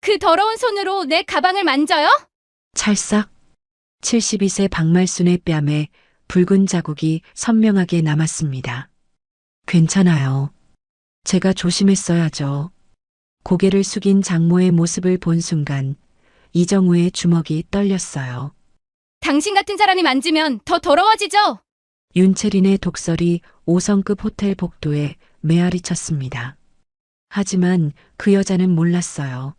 그 더러운 손으로 내 가방을 만져요? 찰싹. 72세 박말순의 뺨에 붉은 자국이 선명하게 남았습니다. 괜찮아요. 제가 조심했어야죠. 고개를 숙인 장모의 모습을 본 순간 이정우의 주먹이 떨렸어요. 당신 같은 사람이 만지면 더 더러워지죠? 윤채린의 독설이 5성급 호텔 복도에 메아리 쳤습니다. 하지만 그 여자는 몰랐어요.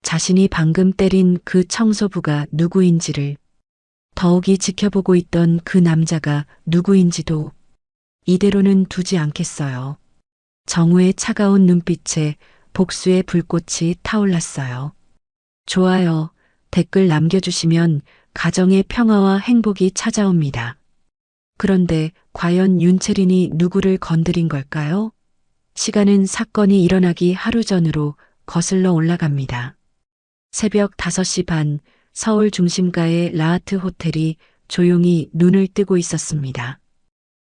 자신이 방금 때린 그 청소부가 누구인지를, 더욱이 지켜보고 있던 그 남자가 누구인지도. 이대로는 두지 않겠어요. 정우의 차가운 눈빛에 복수의 불꽃이 타올랐어요. 좋아요. 댓글 남겨주시면 가정의 평화와 행복이 찾아옵니다. 그런데 과연 윤채린이 누구를 건드린 걸까요? 시간은 사건이 일어나기 하루 전으로 거슬러 올라갑니다. 새벽 5시 반 서울 중심가의 라하트 호텔이 조용히 눈을 뜨고 있었습니다.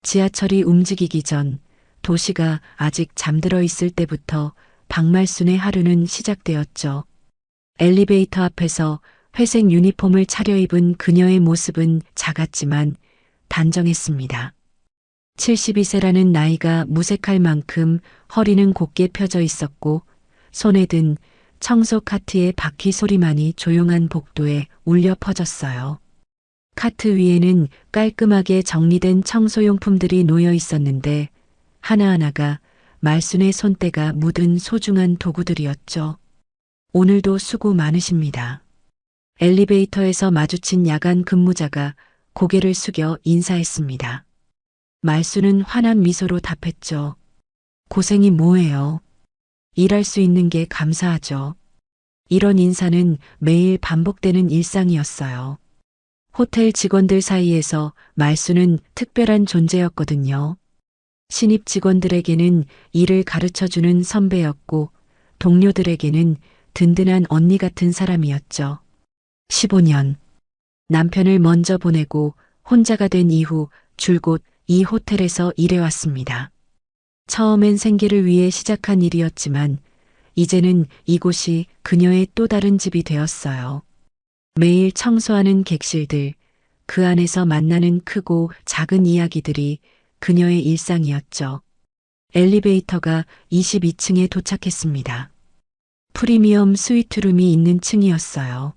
지하철이 움직이기 전 도시가 아직 잠들어 있을 때부터 박말순의 하루는 시작되었죠. 엘리베이터 앞에서 회색 유니폼을 차려입은 그녀의 모습은 작았지만 단정했습니다. 72세라는 나이가 무색할 만큼 허리는 곧게 펴져 있었고 손에 든 청소 카트의 바퀴 소리만이 조용한 복도에 울려 퍼졌어요. 카트 위에는 깔끔하게 정리된 청소용품들이 놓여 있었는데 하나하나가 말순의 손때가 묻은 소중한 도구들이었죠. 오늘도 수고 많으십니다. 엘리베이터에서 마주친 야간 근무자가 고개를 숙여 인사했습니다. 말순은 환한 미소로 답했죠. 고생이 뭐예요? 일할 수 있는 게 감사하죠. 이런 인사는 매일 반복되는 일상이었어요. 호텔 직원들 사이에서 말순은 특별한 존재였거든요. 신입 직원들에게는 일을 가르쳐주는 선배였고 동료들에게는 든든한 언니 같은 사람이었죠. 15년. 남편을 먼저 보내고 혼자가 된 이후 줄곧 이 호텔에서 일해왔습니다. 처음엔 생계를 위해 시작한 일이었지만 이제는 이곳이 그녀의 또 다른 집이 되었어요. 매일 청소하는 객실들, 그 안에서 만나는 크고 작은 이야기들이 그녀의 일상이었죠. 엘리베이터가 22층에 도착했습니다. 프리미엄 스위트룸이 있는 층이었어요.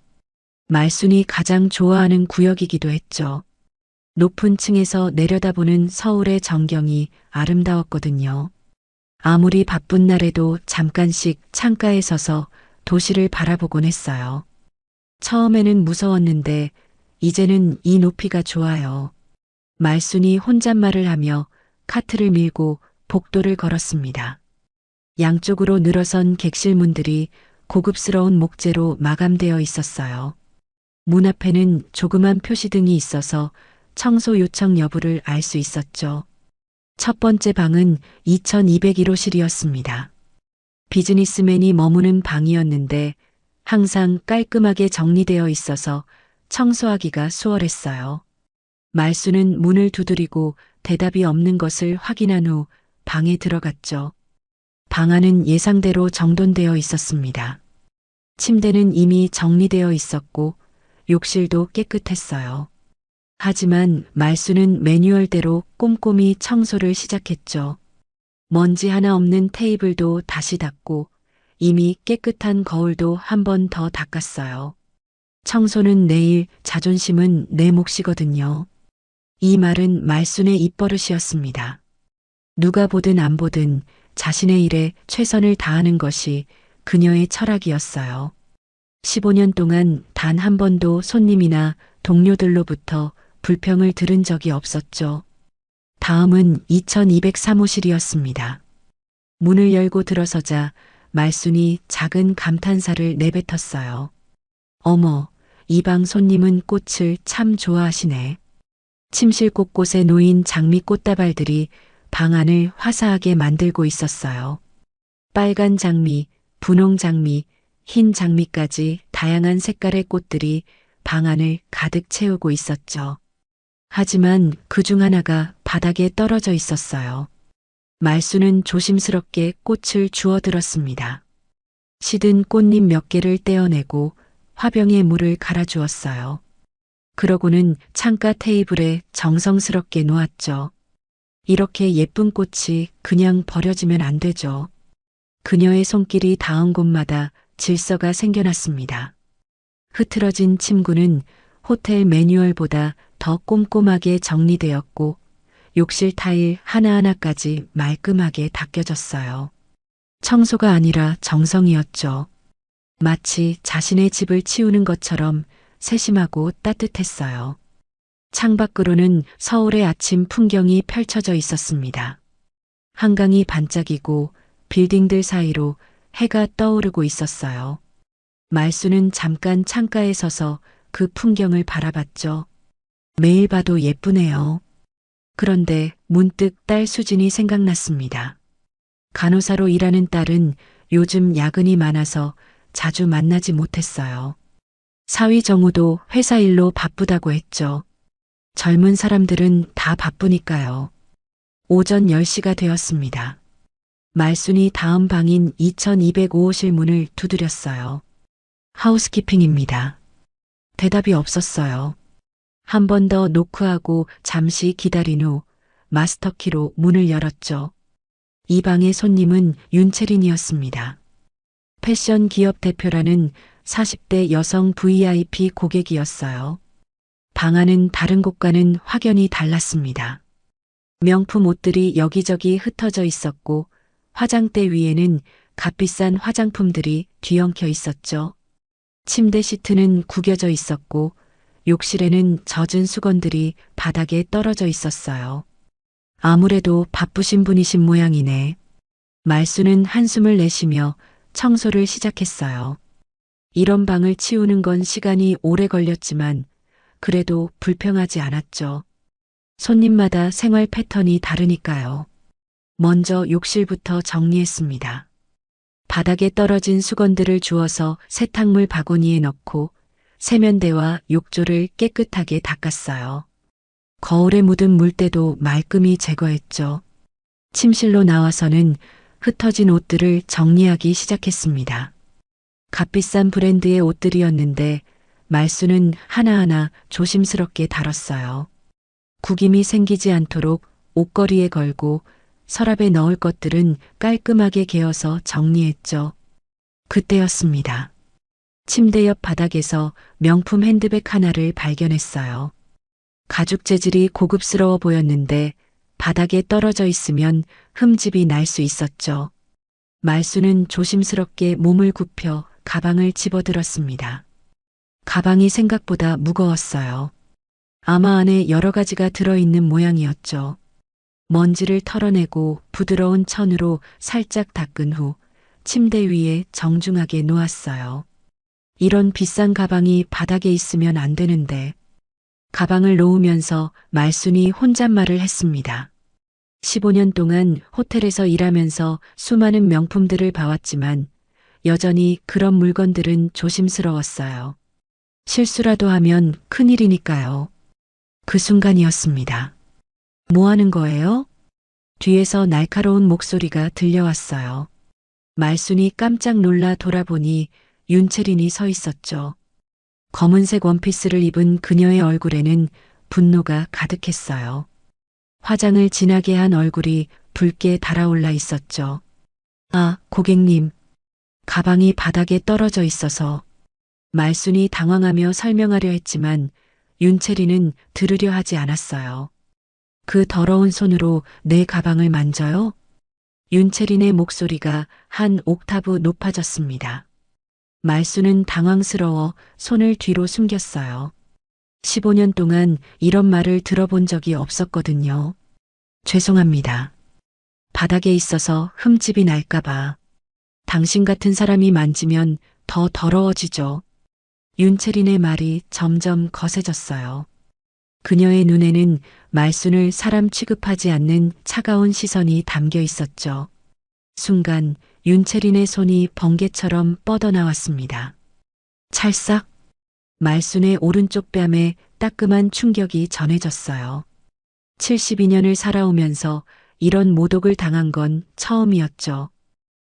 말순이 가장 좋아하는 구역이기도 했죠. 높은 층에서 내려다보는 서울의 전경이 아름다웠거든요. 아무리 바쁜 날에도 잠깐씩 창가에 서서 도시를 바라보곤 했어요. 처음에는 무서웠는데 이제는 이 높이가 좋아요. 말순이 혼잣말을 하며 카트를 밀고 복도를 걸었습니다. 양쪽으로 늘어선 객실 문들이 고급스러운 목재로 마감되어 있었어요. 문 앞에는 조그만 표시등이 있어서 청소 요청 여부를 알 수 있었죠. 첫 번째 방은 2201호실이었습니다. 비즈니스맨이 머무는 방이었는데 항상 깔끔하게 정리되어 있어서 청소하기가 수월했어요. 말순은 문을 두드리고 대답이 없는 것을 확인한 후 방에 들어갔죠. 방 안은 예상대로 정돈되어 있었습니다. 침대는 이미 정리되어 있었고 욕실도 깨끗했어요. 하지만 말순은 매뉴얼대로 꼼꼼히 청소를 시작했죠. 먼지 하나 없는 테이블도 다시 닦고 이미 깨끗한 거울도 한 번 더 닦았어요. 청소는 내일, 자존심은 내 몫이거든요. 이 말은 말순의 입버릇이었습니다. 누가 보든 안 보든 자신의 일에 최선을 다하는 것이 그녀의 철학이었어요. 15년 동안 단 한 번도 손님이나 동료들로부터 불평을 들은 적이 없었죠. 다음은 2203호실이었습니다. 문을 열고 들어서자 말순이 작은 감탄사를 내뱉었어요. 어머, 이 방 손님은 꽃을 참 좋아하시네. 침실 곳곳에 놓인 장미 꽃다발들이 방 안을 화사하게 만들고 있었어요. 빨간 장미, 분홍 장미, 흰 장미까지 다양한 색깔의 꽃들이 방 안을 가득 채우고 있었죠. 하지만 그 중 하나가 바닥에 떨어져 있었어요. 말순은 조심스럽게 꽃을 주워들었습니다. 시든 꽃잎 몇 개를 떼어내고 화병에 물을 갈아주었어요. 그러고는 창가 테이블에 정성스럽게 놓았죠. 이렇게 예쁜 꽃이 그냥 버려지면 안 되죠. 그녀의 손길이 닿은 곳마다 질서가 생겨났습니다. 흐트러진 침구는 호텔 매뉴얼보다 더 꼼꼼하게 정리되었고 욕실 타일 하나하나까지 말끔하게 닦여졌어요. 청소가 아니라 정성이었죠. 마치 자신의 집을 치우는 것처럼 세심하고 따뜻했어요. 창밖으로는 서울의 아침 풍경이 펼쳐져 있었습니다. 한강이 반짝이고 빌딩들 사이로 해가 떠오르고 있었어요. 말수는 잠깐 창가에 서서 그 풍경을 바라봤죠. 매일 봐도 예쁘네요. 그런데 문득 딸 수진이 생각났습니다. 간호사로 일하는 딸은 요즘 야근이 많아서 자주 만나지 못했어요. 사위 정우도 회사 일로 바쁘다고 했죠. 젊은 사람들은 다 바쁘니까요. 오전 10시가 되었습니다. 말순이 다음 방인 2205호실 문을 두드렸어요. 하우스키핑입니다. 대답이 없었어요. 한 번 더 노크하고 잠시 기다린 후 마스터키로 문을 열었죠. 이 방의 손님은 윤채린이었습니다. 패션 기업 대표라는 40대 여성 VIP 고객이었어요. 방 안은 다른 곳과는 확연히 달랐습니다. 명품 옷들이 여기저기 흩어져 있었고 화장대 위에는 값비싼 화장품들이 뒤엉켜 있었죠. 침대 시트는 구겨져 있었고 욕실에는 젖은 수건들이 바닥에 떨어져 있었어요. 아무래도 바쁘신 분이신 모양이네. 말수는 한숨을 내쉬며 청소를 시작했어요. 이런 방을 치우는 건 시간이 오래 걸렸지만 그래도 불평하지 않았죠. 손님마다 생활 패턴이 다르니까요. 먼저 욕실부터 정리했습니다. 바닥에 떨어진 수건들을 주워서 세탁물 바구니에 넣고 세면대와 욕조를 깨끗하게 닦았어요. 거울에 묻은 물때도 말끔히 제거했죠. 침실로 나와서는 흩어진 옷들을 정리하기 시작했습니다. 값비싼 브랜드의 옷들이었는데 말수는 하나하나 조심스럽게 다뤘어요. 구김이 생기지 않도록 옷걸이에 걸고 서랍에 넣을 것들은 깔끔하게 개어서 정리했죠. 그때였습니다. 침대 옆 바닥에서 명품 핸드백 하나를 발견했어요. 가죽 재질이 고급스러워 보였는데 바닥에 떨어져 있으면 흠집이 날 수 있었죠. 말수는 조심스럽게 몸을 굽혀 가방을 집어들었습니다. 가방이 생각보다 무거웠어요. 아마 안에 여러 가지가 들어있는 모양이었죠. 먼지를 털어내고 부드러운 천으로 살짝 닦은 후 침대 위에 정중하게 놓았어요. 이런 비싼 가방이 바닥에 있으면 안 되는데. 가방을 놓으면서 말순이 혼잣말을 했습니다. 15년 동안 호텔에서 일하면서 수많은 명품들을 봐왔지만 여전히 그런 물건들은 조심스러웠어요. 실수라도 하면 큰일이니까요. 그 순간이었습니다. 뭐 하는 거예요? 뒤에서 날카로운 목소리가 들려왔어요. 말순이 깜짝 놀라 돌아보니 윤채린이 서 있었죠. 검은색 원피스를 입은 그녀의 얼굴에는 분노가 가득했어요. 화장을 진하게 한 얼굴이 붉게 달아올라 있었죠. 아, 고객님. 가방이 바닥에 떨어져 있어서. 말순이 당황하며 설명하려 했지만 윤채린은 들으려 하지 않았어요. 그 더러운 손으로 내 가방을 만져요? 윤채린의 목소리가 한 옥타브 높아졌습니다. 말수는 당황스러워 손을 뒤로 숨겼어요. 15년 동안 이런 말을 들어본 적이 없었거든요. 죄송합니다. 바닥에 있어서 흠집이 날까봐. 당신 같은 사람이 만지면 더 더러워지죠. 윤채린의 말이 점점 거세졌어요. 그녀의 눈에는 말순을 사람 취급하지 않는 차가운 시선이 담겨 있었죠. 순간 윤채린의 손이 번개처럼 뻗어나왔습니다. 찰싹 말순의 오른쪽 뺨에 따끔한 충격이 전해졌어요. 72년을 살아오면서 이런 모독을 당한 건 처음이었죠.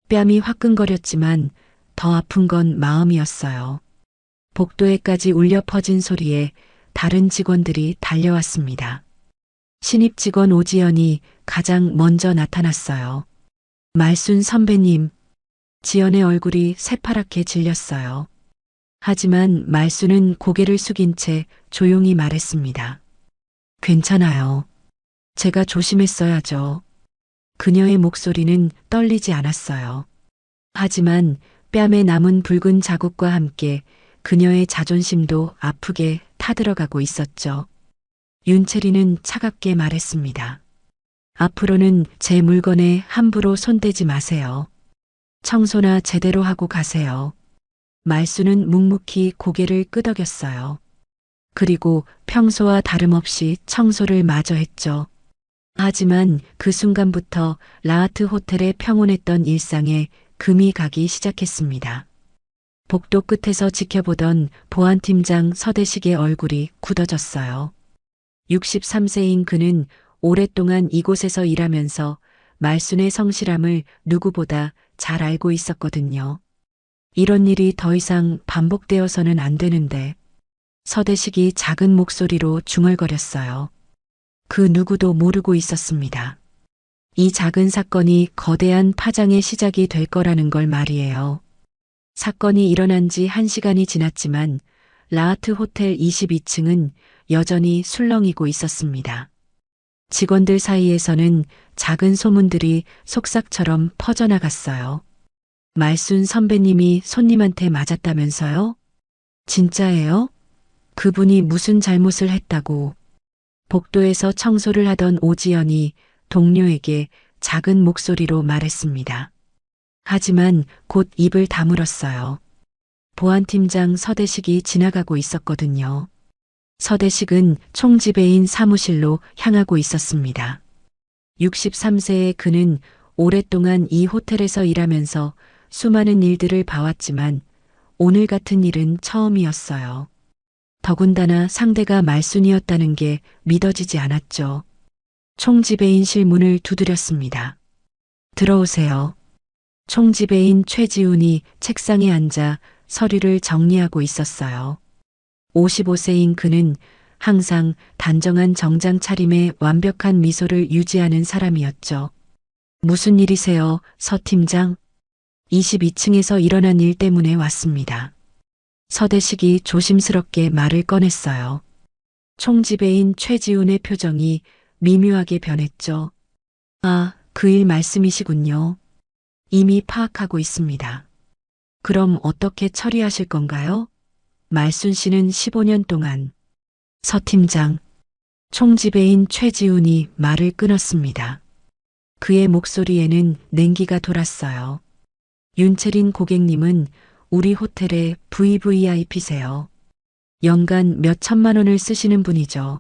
뺨이 화끈거렸지만 더 아픈 건 마음이었어요. 복도에까지 울려 퍼진 소리에 다른 직원들이 달려왔습니다. 신입 직원 오지연이 가장 먼저 나타났어요. 말순 선배님, 지연의 얼굴이 새파랗게 질렸어요. 하지만 말순은 고개를 숙인 채 조용히 말했습니다. 괜찮아요. 제가 조심했어야죠. 그녀의 목소리는 떨리지 않았어요. 하지만 뺨에 남은 붉은 자국과 함께 그녀의 자존심도 아프게 타들어가고 있었죠. 윤채리는 차갑게 말했습니다. 앞으로는 제 물건에 함부로 손대지 마세요. 청소나 제대로 하고 가세요. 말수는 묵묵히 고개를 끄덕였어요. 그리고 평소와 다름없이 청소를 마저 했죠. 하지만 그 순간부터 라하트 호텔의 평온했던 일상에 금이 가기 시작했습니다. 복도 끝에서 지켜보던 보안팀장 서대식의 얼굴이 굳어졌어요. 63세인 그는 오랫동안 이곳에서 일하면서 말순의 성실함을 누구보다 잘 알고 있었거든요. 이런 일이 더 이상 반복되어서는 안 되는데 서대식이 작은 목소리로 중얼거렸어요. 그 누구도 모르고 있었습니다. 이 작은 사건이 거대한 파장의 시작이 될 거라는 걸 말이에요. 사건이 일어난 지 1시간이 지났지만 라하트 호텔 22층은 여전히 술렁이고 있었습니다. 직원들 사이에서는 작은 소문들이 속삭처럼 퍼져나갔어요. 말순 선배님이 손님한테 맞았다면서요? 진짜예요? 그분이 무슨 잘못을 했다고. 복도에서 청소를 하던 오지연이 동료에게 작은 목소리로 말했습니다. 하지만 곧 입을 다물었어요. 보안팀장 서대식이 지나가고 있었거든요. 서대식은 총지배인 사무실로 향하고 있었습니다. 63세의 그는 오랫동안 이 호텔에서 일하면서 수많은 일들을 봐왔지만 오늘 같은 일은 처음이었어요. 더군다나 상대가 말순이었다는 게 믿어지지 않았죠. 총지배인실 문을 두드렸습니다. 들어오세요. 총지배인 최지훈이 책상에 앉아 서류를 정리하고 있었어요. 55세인 그는 항상 단정한 정장 차림에 완벽한 미소를 유지하는 사람이었죠. 무슨 일이세요, 서 팀장? 22층에서 일어난 일 때문에 왔습니다. 서대식이 조심스럽게 말을 꺼냈어요. 총지배인 최지훈의 표정이 미묘하게 변했죠. 아, 그 일 말씀이시군요. 이미 파악하고 있습니다. 그럼 어떻게 처리하실 건가요? 말순 씨는 15년 동안. 서 팀장, 총지배인 최지훈이 말을 끊었습니다. 그의 목소리에는 냉기가 돌았어요. 윤채린 고객님은 우리 호텔의 VVIP세요. 연간 몇 천만 원을 쓰시는 분이죠.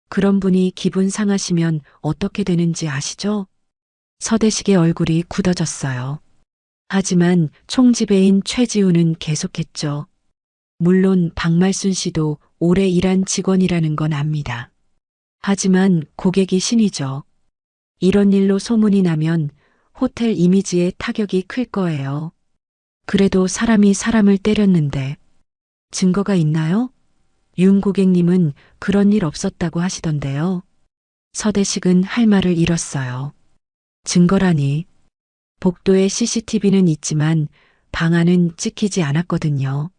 그런 분이 기분 상하시면 어떻게 되는지 아시죠? 서대식의 얼굴이 굳어졌어요. 하지만 총지배인 최지훈은 계속했죠. 물론 박말순 씨도 오래 일한 직원이라는 건 압니다. 하지만 고객이 신이죠. 이런 일로 소문이 나면 호텔 이미지에 타격이 클 거예요. 그래도 사람이 사람을 때렸는데 증거가 있나요? 윤 고객님은 그런 일 없었다고 하시던데요. 서대식은 할 말을 잃었어요. 증거라니. 복도에 CCTV는 있지만 방 안은 찍히지 않았거든요.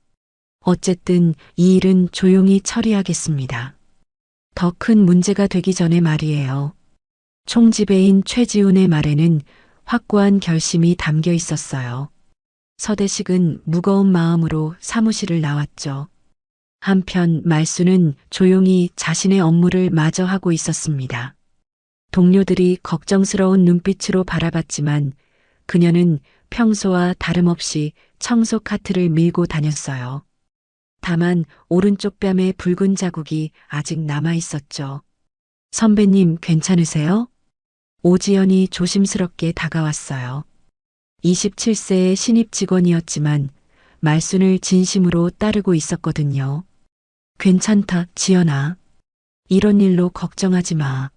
어쨌든 이 일은 조용히 처리하겠습니다. 더 큰 문제가 되기 전에 말이에요. 총지배인 최지훈의 말에는 확고한 결심이 담겨 있었어요. 서대식은 무거운 마음으로 사무실을 나왔죠. 한편 말순은 조용히 자신의 업무를 마저 하고 있었습니다. 동료들이 걱정스러운 눈빛으로 바라봤지만 그녀는 평소와 다름없이 청소 카트를 밀고 다녔어요. 다만 오른쪽 뺨에 붉은 자국이 아직 남아 있었죠. 선배님 괜찮으세요? 오지연이 조심스럽게 다가왔어요. 27세의 신입 직원이었지만 말순을 진심으로 따르고 있었거든요. 괜찮다, 지연아. 이런 일로 걱정하지 마.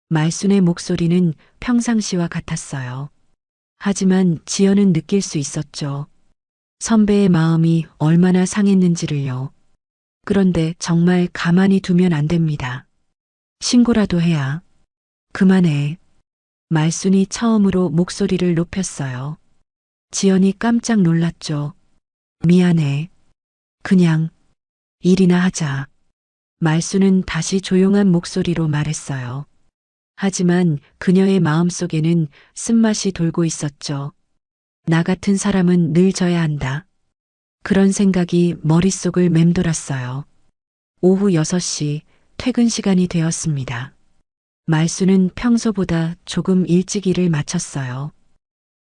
말순의 목소리는 평상시와 같았어요. 하지만 지연은 느낄 수 있었죠. 선배의 마음이 얼마나 상했는지를요. 그런데 정말 가만히 두면 안 됩니다. 신고라도 해야. 그만해. 말순이 처음으로 목소리를 높였어요. 지연이 깜짝 놀랐죠. 미안해. 그냥 일이나 하자. 말순은 다시 조용한 목소리로 말했어요. 하지만 그녀의 마음속에는 쓴맛이 돌고 있었죠. 나 같은 사람은 늘 져야 한다. 그런 생각이 머릿속을 맴돌았어요. 오후 6시 퇴근 시간이 되었습니다. 말수는 평소보다 조금 일찍 일을 마쳤어요.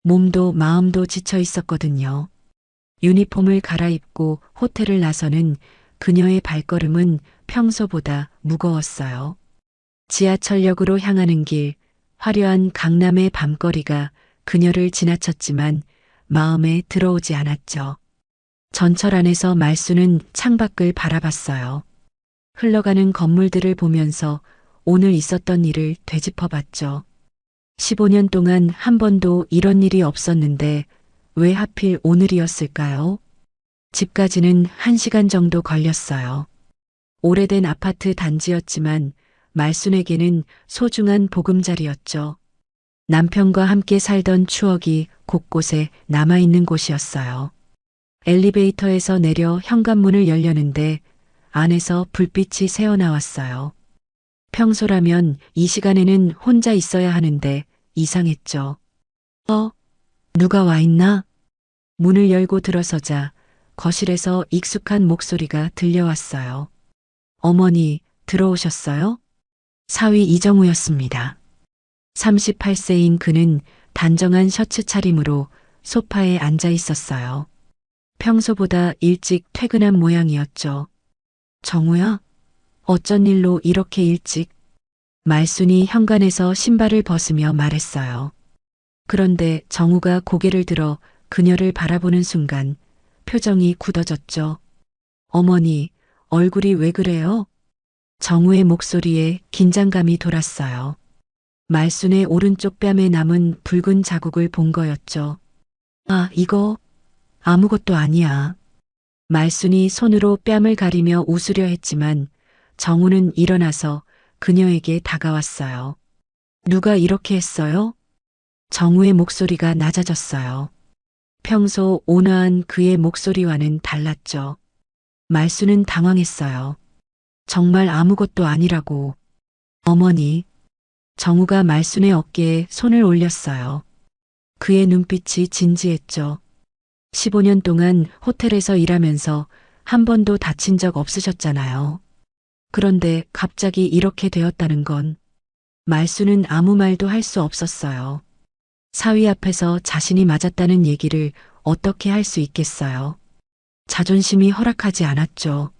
몸도 마음도 지쳐 있었거든요. 유니폼을 갈아입고 호텔을 나서는 그녀의 발걸음은 평소보다 무거웠어요. 지하철역으로 향하는 길, 화려한 강남의 밤거리가 그녀를 지나쳤지만 마음에 들어오지 않았죠. 전철 안에서 말수는 창밖을 바라봤어요. 흘러가는 건물들을 보면서 오늘 있었던 일을 되짚어봤죠. 15년 동안 한 번도 이런 일이 없었는데 왜 하필 오늘이었을까요? 집까지는 1시간 정도 걸렸어요. 오래된 아파트 단지였지만 말순에게는 소중한 보금자리였죠. 남편과 함께 살던 추억이 곳곳에 남아있는 곳이었어요. 엘리베이터에서 내려 현관문을 열려는데 안에서 불빛이 새어나왔어요. 평소라면 이 시간에는 혼자 있어야 하는데 이상했죠. 누가 와 있나? 문을 열고 들어서자 거실에서 익숙한 목소리가 들려왔어요. 어머니, 들어오셨어요? 사위 이정우였습니다. 38세인 그는 단정한 셔츠 차림으로 소파에 앉아 있었어요. 평소보다 일찍 퇴근한 모양이었죠. 정우야? 어쩐 일로 이렇게 일찍? 말순이 현관에서 신발을 벗으며 말했어요. 그런데 정우가 고개를 들어 그녀를 바라보는 순간 표정이 굳어졌죠. 어머니, 얼굴이 왜 그래요? 정우의 목소리에 긴장감이 돌았어요. 말순의 오른쪽 뺨에 남은 붉은 자국을 본 거였죠. 아, 이거 아무것도 아니야. 말순이 손으로 뺨을 가리며 웃으려 했지만 정우는 일어나서 그녀에게 다가왔어요. 누가 이렇게 했어요? 정우의 목소리가 낮아졌어요. 평소 온화한 그의 목소리와는 달랐죠. 말순은 당황했어요. 정말 아무것도 아니라고. 어머니. 정우가 말순의 어깨에 손을 올렸어요. 그의 눈빛이 진지했죠. 15년 동안 호텔에서 일하면서 한 번도 다친 적 없으셨잖아요. 그런데 갑자기 이렇게 되었다는 건 말순은 아무 말도 할 수 없었어요. 사위 앞에서 자신이 맞았다는 얘기를 어떻게 할 수 있겠어요? 자존심이 허락하지 않았죠.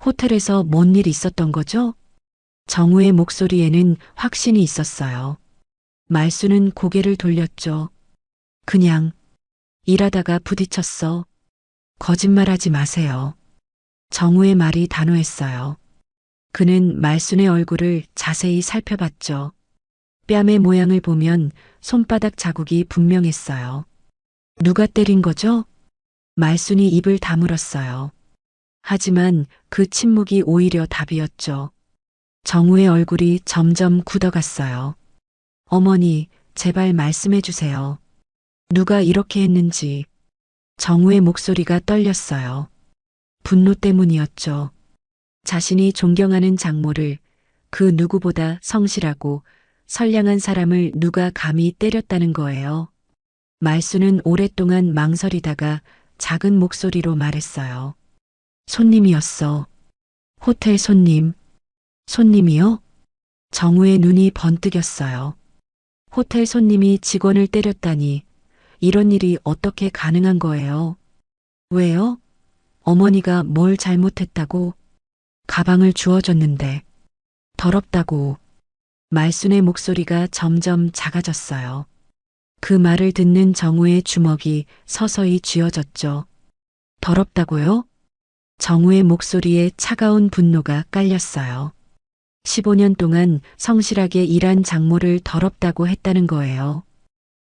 호텔에서 뭔 일 있었던 거죠? 정우의 목소리에는 확신이 있었어요. 말순은 고개를 돌렸죠. 그냥 일하다가 부딪혔어. 거짓말하지 마세요. 정우의 말이 단호했어요. 그는 말순의 얼굴을 자세히 살펴봤죠. 뺨의 모양을 보면 손바닥 자국이 분명했어요. 누가 때린 거죠? 말순이 입을 다물었어요. 하지만 그 침묵이 오히려 답이었죠. 정우의 얼굴이 점점 굳어갔어요. 어머니, 제발 말씀해 주세요. 누가 이렇게 했는지. 정우의 목소리가 떨렸어요. 분노 때문이었죠. 자신이 존경하는 장모를 그 누구보다 성실하고 선량한 사람을 누가 감히 때렸다는 거예요. 말수는 오랫동안 망설이다가 작은 목소리로 말했어요. 손님이었어. 호텔 손님. 손님이요? 정우의 눈이 번뜩였어요. 호텔 손님이 직원을 때렸다니 이런 일이 어떻게 가능한 거예요? 왜요? 어머니가 뭘 잘못했다고? 가방을 주워줬는데 더럽다고. 말순의 목소리가 점점 작아졌어요. 그 말을 듣는 정우의 주먹이 서서히 쥐어졌죠. 더럽다고요? 정우의 목소리에 차가운 분노가 깔렸어요. 15년 동안 성실하게 일한 장모를 더럽다고 했다는 거예요.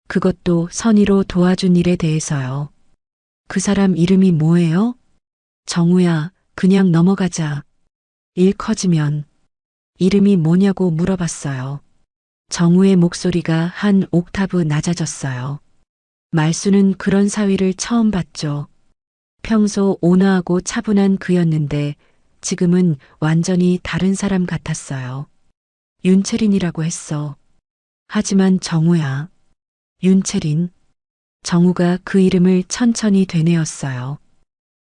그것도 선의로 도와준 일에 대해서요. 그 사람 이름이 뭐예요? 정우야, 그냥 넘어가자. 일 커지면 이름이 뭐냐고 물어봤어요. 정우의 목소리가 한 옥타브 낮아졌어요. 말수는 그런 사위를 처음 봤죠. 평소 온화하고 차분한 그였는데 지금은 완전히 다른 사람 같았어요. 윤채린이라고 했어. 하지만 정우야. 윤채린. 정우가 그 이름을 천천히 되뇌었어요.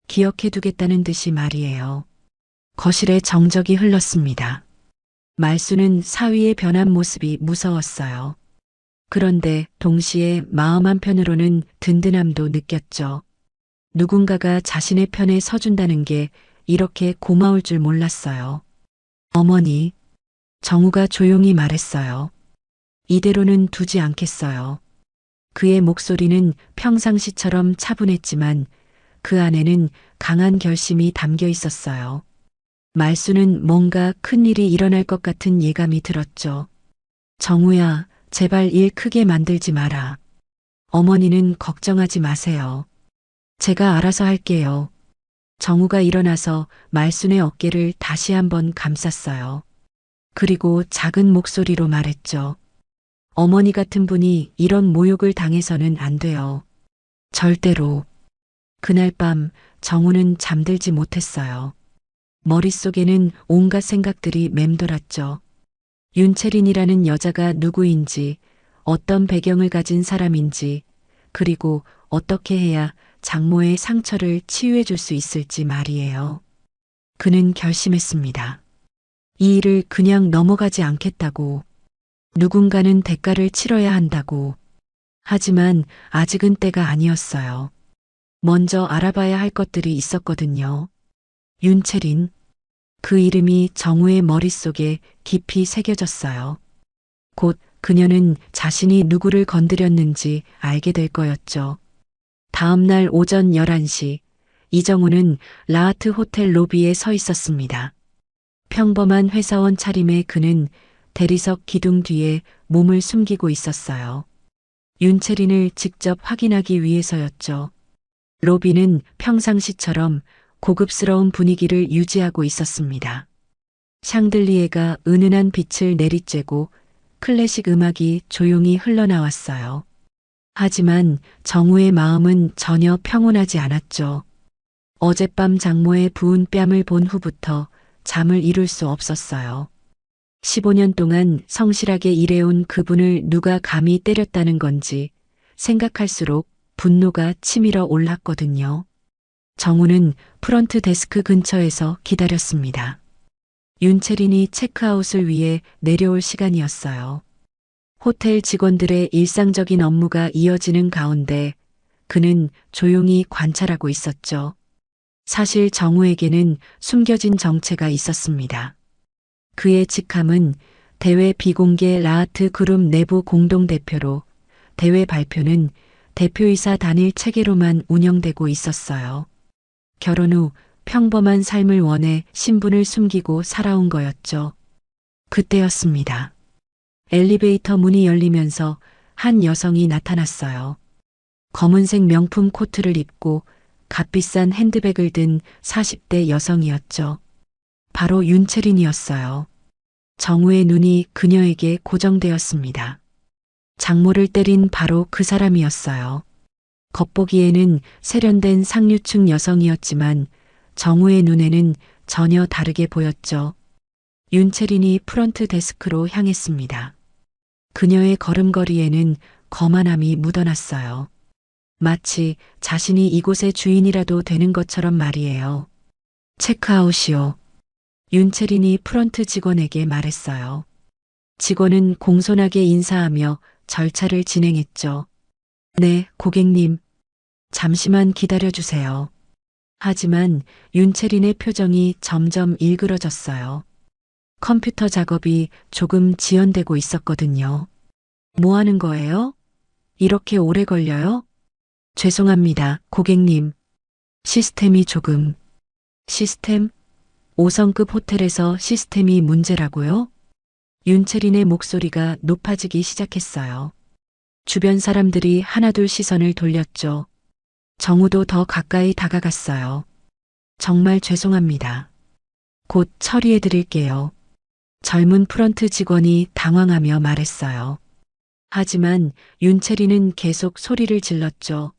기억해두겠다는 듯이 말이에요. 거실에 정적이 흘렀습니다. 말수는 사위의 변한 모습이 무서웠어요. 그런데 동시에 마음 한편으로는 든든함도 느꼈죠. 누군가가 자신의 편에 서준다는 게 이렇게 고마울 줄 몰랐어요. 어머니, 정우가 조용히 말했어요. 이대로는 두지 않겠어요. 그의 목소리는 평상시처럼 차분했지만 그 안에는 강한 결심이 담겨 있었어요. 말수는 뭔가 큰일이 일어날 것 같은 예감이 들었죠. 정우야, 제발 일 크게 만들지 마라. 어머니는 걱정하지 마세요. 제가 알아서 할게요. 정우가 일어나서 말순의 어깨를 다시 한번 감쌌어요. 그리고 작은 목소리로 말했죠. 어머니 같은 분이 이런 모욕을 당해서는 안 돼요. 절대로. 그날 밤 정우는 잠들지 못했어요. 머릿속에는 온갖 생각들이 맴돌았죠. 윤채린이라는 여자가 누구인지, 어떤 배경을 가진 사람인지, 그리고 어떻게 해야 장모의 상처를 치유해 줄 수 있을지 말이에요. 그는 결심했습니다. 이 일을 그냥 넘어가지 않겠다고. 누군가는 대가를 치러야 한다고. 하지만 아직은 때가 아니었어요. 먼저 알아봐야 할 것들이 있었거든요. 윤채린. 그 이름이 정우의 머릿속에 깊이 새겨졌어요. 곧 그녀는 자신이 누구를 건드렸는지 알게 될 거였죠. 다음 날 오전 11시, 이정우는 라하트 호텔 로비에 서 있었습니다. 평범한 회사원 차림의 그는 대리석 기둥 뒤에 몸을 숨기고 있었어요. 윤채린을 직접 확인하기 위해서였죠. 로비는 평상시처럼 고급스러운 분위기를 유지하고 있었습니다. 샹들리에가 은은한 빛을 내리쬐고 클래식 음악이 조용히 흘러나왔어요. 하지만 정우의 마음은 전혀 평온하지 않았죠. 어젯밤 장모의 부은 뺨을 본 후부터 잠을 이룰 수 없었어요. 15년 동안 성실하게 일해온 그분을 누가 감히 때렸다는 건지 생각할수록 분노가 치밀어 올랐거든요. 정우는 프런트 데스크 근처에서 기다렸습니다. 윤채린이 체크아웃을 위해 내려올 시간이었어요. 호텔 직원들의 일상적인 업무가 이어지는 가운데 그는 조용히 관찰하고 있었죠. 사실 정우에게는 숨겨진 정체가 있었습니다. 그의 직함은 대외 비공개 라하트 그룹 내부 공동대표로 대외 발표는 대표이사 단일 체계로만 운영되고 있었어요. 결혼 후 평범한 삶을 원해 신분을 숨기고 살아온 거였죠. 그때였습니다. 엘리베이터 문이 열리면서 한 여성이 나타났어요. 검은색 명품 코트를 입고 값비싼 핸드백을 든 40대 여성이었죠. 바로 윤채린이었어요. 정우의 눈이 그녀에게 고정되었습니다. 장모를 때린 바로 그 사람이었어요. 겉보기에는 세련된 상류층 여성이었지만 정우의 눈에는 전혀 다르게 보였죠. 윤채린이 프런트 데스크로 향했습니다. 그녀의 걸음걸이에는 거만함이 묻어났어요. 마치 자신이 이곳의 주인이라도 되는 것처럼 말이에요. 체크아웃이요. 윤채린이 프런트 직원에게 말했어요. 직원은 공손하게 인사하며 절차를 진행했죠. 네, 고객님. 잠시만 기다려주세요. 하지만 윤채린의 표정이 점점 일그러졌어요. 컴퓨터 작업이 조금 지연되고 있었거든요. 뭐 하는 거예요? 이렇게 오래 걸려요? 죄송합니다, 고객님. 시스템이 조금. 시스템? 5성급 호텔에서 시스템이 문제라고요? 윤채린의 목소리가 높아지기 시작했어요. 주변 사람들이 하나둘 시선을 돌렸죠. 정우도 더 가까이 다가갔어요. 정말 죄송합니다. 곧 처리해 드릴게요. 젊은 프런트 직원이 당황하며 말했어요. 하지만 윤채리는 계속 소리를 질렀죠.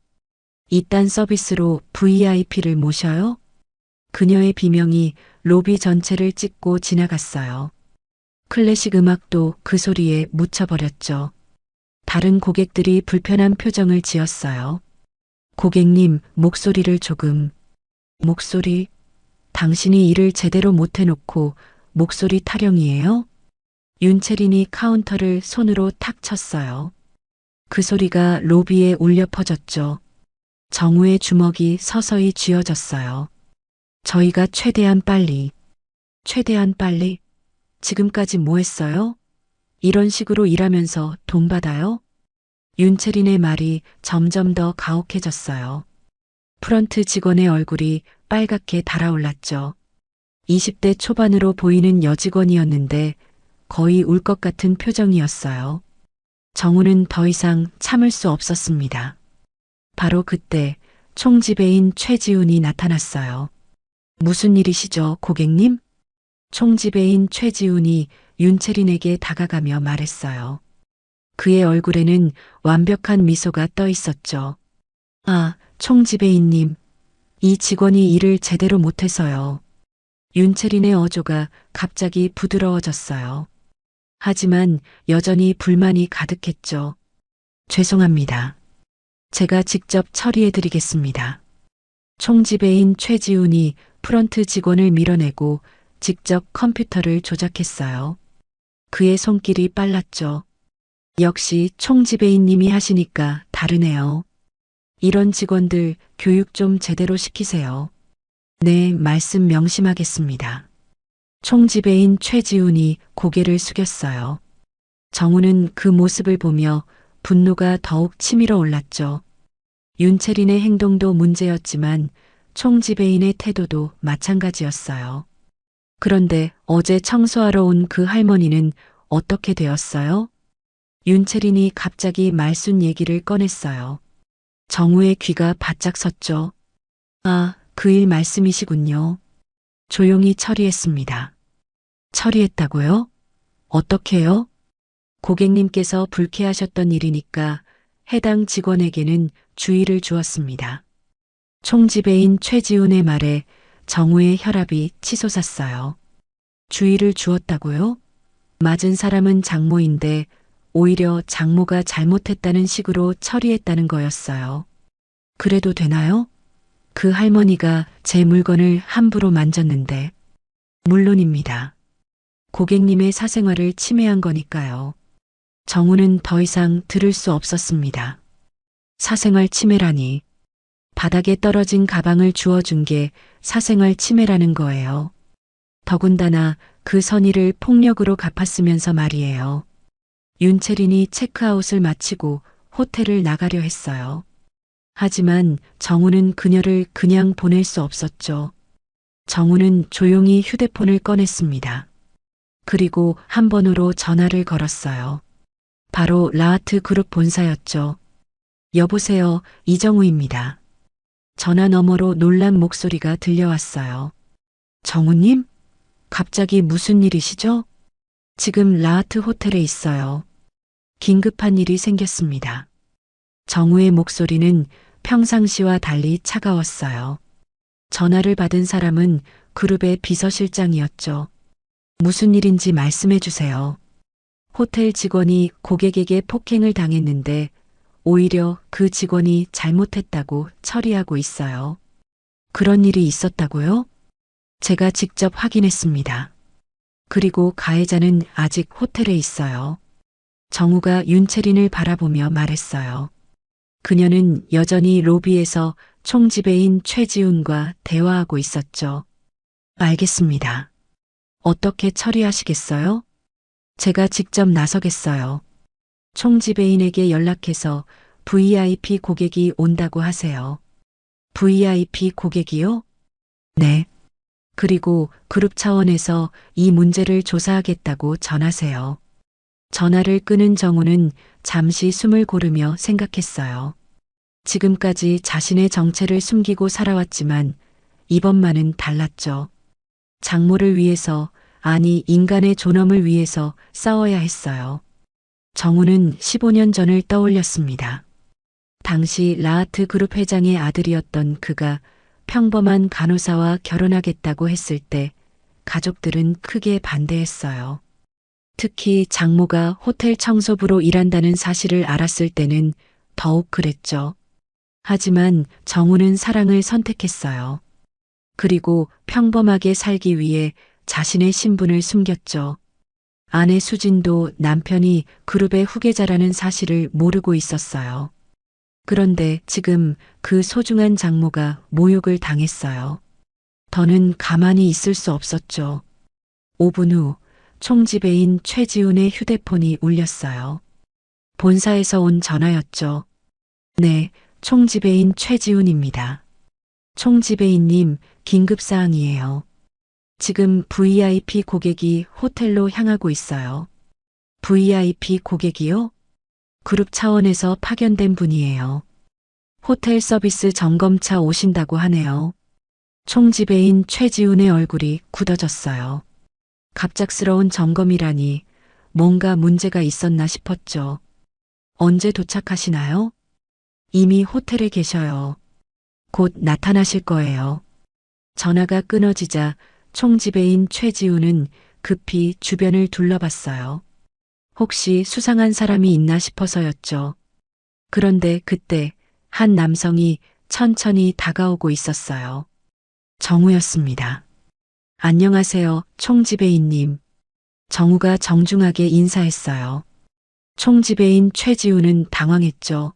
이딴 서비스로 VIP를 모셔요? 그녀의 비명이 로비 전체를 찍고 지나갔어요. 클래식 음악도 그 소리에 묻혀버렸죠. 다른 고객들이 불편한 표정을 지었어요. 고객님, 목소리를 조금. 목소리? 당신이 일을 제대로 못해놓고 목소리 타령이에요? 윤채린이 카운터를 손으로 탁 쳤어요. 그 소리가 로비에 울려 퍼졌죠. 정우의 주먹이 서서히 쥐어졌어요. 저희가 최대한 빨리. 최대한 빨리? 지금까지 뭐 했어요? 이런 식으로 일하면서 돈 받아요? 윤채린의 말이 점점 더 가혹해졌어요. 프런트 직원의 얼굴이 빨갛게 달아올랐죠. 20대 초반으로 보이는 여직원이었는데 거의 울 것 같은 표정이었어요. 정우는 더 이상 참을 수 없었습니다. 바로 그때 총지배인 최지훈이 나타났어요. 무슨 일이시죠, 고객님? 총지배인 최지훈이 윤채린에게 다가가며 말했어요. 그의 얼굴에는 완벽한 미소가 떠 있었죠. 아, 총지배인님. 이 직원이 일을 제대로 못해서요. 윤채린의 어조가 갑자기 부드러워졌어요. 하지만 여전히 불만이 가득했죠. 죄송합니다. 제가 직접 처리해 드리겠습니다. 총지배인 최지훈이 프런트 직원을 밀어내고 직접 컴퓨터를 조작했어요. 그의 손길이 빨랐죠. 역시 총지배인님이 하시니까 다르네요. 이런 직원들 교육 좀 제대로 시키세요. 네, 말씀 명심하겠습니다. 총지배인 최지훈이 고개를 숙였어요. 정우는 그 모습을 보며 분노가 더욱 치밀어 올랐죠. 윤채린의 행동도 문제였지만 총지배인의 태도도 마찬가지였어요. 그런데 어제 청소하러 온 그 할머니는 어떻게 되었어요? 윤채린이 갑자기 말순 얘기를 꺼냈어요. 정우의 귀가 바짝 섰죠. 아, 그 일 말씀이시군요. 조용히 처리했습니다. 처리했다고요? 어떻게요? 고객님께서 불쾌하셨던 일이니까 해당 직원에게는 주의를 주었습니다. 총지배인 최지훈의 말에 정우의 혈압이 치솟았어요. 주의를 주었다고요? 맞은 사람은 장모인데 오히려 장모가 잘못했다는 식으로 처리했다는 거였어요. 그래도 되나요? 그 할머니가 제 물건을 함부로 만졌는데. 물론입니다. 고객님의 사생활을 침해한 거니까요. 정우는 더 이상 들을 수 없었습니다. 사생활 침해라니. 바닥에 떨어진 가방을 주워준 게 사생활 침해라는 거예요. 더군다나 그 선의를 폭력으로 갚았으면서 말이에요. 윤채린이 체크아웃을 마치고 호텔을 나가려 했어요. 하지만 정우는 그녀를 그냥 보낼 수 없었죠. 정우는 조용히 휴대폰을 꺼냈습니다. 그리고 한 번으로 전화를 걸었어요. 바로 라하트 그룹 본사였죠. 여보세요, 이정우입니다. 전화 너머로 놀란 목소리가 들려왔어요. 정우님? 갑자기 무슨 일이시죠? 지금 라하트 호텔에 있어요. 긴급한 일이 생겼습니다. 정우의 목소리는 평상시와 달리 차가웠어요. 전화를 받은 사람은 그룹의 비서실장이었죠. 무슨 일인지 말씀해 주세요. 호텔 직원이 고객에게 폭행을 당했는데 오히려 그 직원이 잘못했다고 처리하고 있어요. 그런 일이 있었다고요? 제가 직접 확인했습니다. 그리고 가해자는 아직 호텔에 있어요. 정우가 윤채린을 바라보며 말했어요. 그녀는 여전히 로비에서 총지배인 최지훈과 대화하고 있었죠. 알겠습니다. 어떻게 처리하시겠어요? 제가 직접 나서겠어요. 총지배인에게 연락해서 VIP 고객이 온다고 하세요. VIP 고객이요? 네. 그리고 그룹 차원에서 이 문제를 조사하겠다고 전하세요. 전화를 끊은 정우는 잠시 숨을 고르며 생각했어요. 지금까지 자신의 정체를 숨기고 살아왔지만 이번만은 달랐죠. 장모를 위해서, 아니 인간의 존엄을 위해서 싸워야 했어요. 정우는 15년 전을 떠올렸습니다. 당시 라하트 그룹 회장의 아들이었던 그가 평범한 간호사와 결혼하겠다고 했을 때 가족들은 크게 반대했어요. 특히 장모가 호텔 청소부로 일한다는 사실을 알았을 때는 더욱 그랬죠. 하지만 정우는 사랑을 선택했어요. 그리고 평범하게 살기 위해 자신의 신분을 숨겼죠. 아내 수진도 남편이 그룹의 후계자라는 사실을 모르고 있었어요. 그런데 지금 그 소중한 장모가 모욕을 당했어요. 더는 가만히 있을 수 없었죠. 5분 후 총지배인 최지훈의 휴대폰이 울렸어요. 본사에서 온 전화였죠. 네, 총지배인 최지훈입니다. 총지배인님, 긴급사항이에요. 지금 VIP 고객이 호텔로 향하고 있어요. VIP 고객이요? 그룹 차원에서 파견된 분이에요. 호텔 서비스 점검차 오신다고 하네요. 총지배인 최지훈의 얼굴이 굳어졌어요. 갑작스러운 점검이라니 뭔가 문제가 있었나 싶었죠. 언제 도착하시나요? 이미 호텔에 계셔요. 곧 나타나실 거예요. 전화가 끊어지자 총지배인 최지훈은 급히 주변을 둘러봤어요. 혹시 수상한 사람이 있나 싶어서였죠. 그런데 그때 한 남성이 천천히 다가오고 있었어요. 정우였습니다. 안녕하세요, 총지배인님. 정우가 정중하게 인사했어요. 총지배인 최지훈은 당황했죠.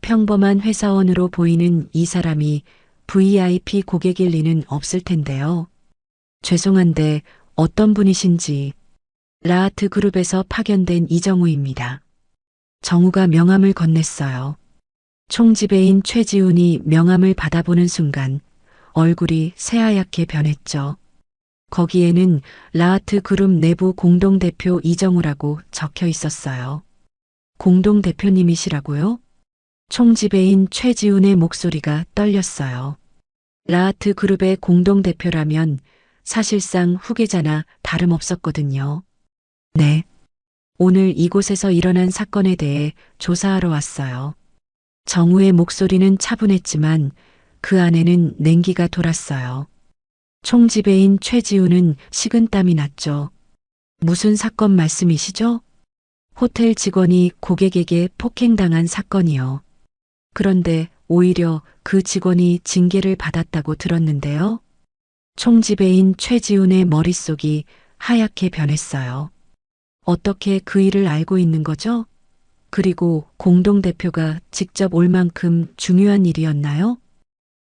평범한 회사원으로 보이는 이 사람이 VIP 고객일 리는 없을 텐데요. 죄송한데 어떤 분이신지. 라하트 그룹에서 파견된 이정우입니다. 정우가 명함을 건넸어요. 총지배인 최지훈이 명함을 받아보는 순간 얼굴이 새하얗게 변했죠. 거기에는 라하트 그룹 내부 공동대표 이정우라고 적혀 있었어요. 공동대표님이시라고요? 총지배인 최지훈의 목소리가 떨렸어요. 라하트 그룹의 공동대표라면 사실상 후계자나 다름없었거든요. 네. 오늘 이곳에서 일어난 사건에 대해 조사하러 왔어요. 정우의 목소리는 차분했지만 그 안에는 냉기가 돌았어요. 총지배인 최지훈은 식은땀이 났죠. 무슨 사건 말씀이시죠? 호텔 직원이 고객에게 폭행당한 사건이요. 그런데 오히려 그 직원이 징계를 받았다고 들었는데요. 총지배인 최지훈의 머릿속이 하얗게 변했어요. 어떻게 그 일을 알고 있는 거죠? 그리고 공동대표가 직접 올 만큼 중요한 일이었나요?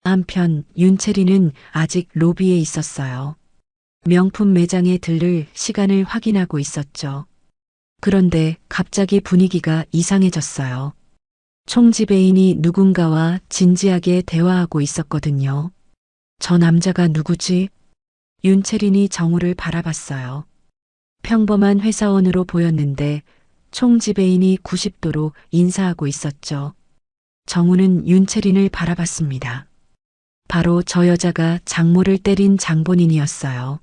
한편 윤채리는 아직 로비에 있었어요. 명품 매장에 들를 시간을 확인하고 있었죠. 그런데 갑자기 분위기가 이상해졌어요. 총지배인이 누군가와 진지하게 대화하고 있었거든요. 저 남자가 누구지? 윤채린이 정우를 바라봤어요. 평범한 회사원으로 보였는데 총지배인이 90도로 인사하고 있었죠. 정우는 윤채린을 바라봤습니다. 바로 저 여자가 장모를 때린 장본인이었어요.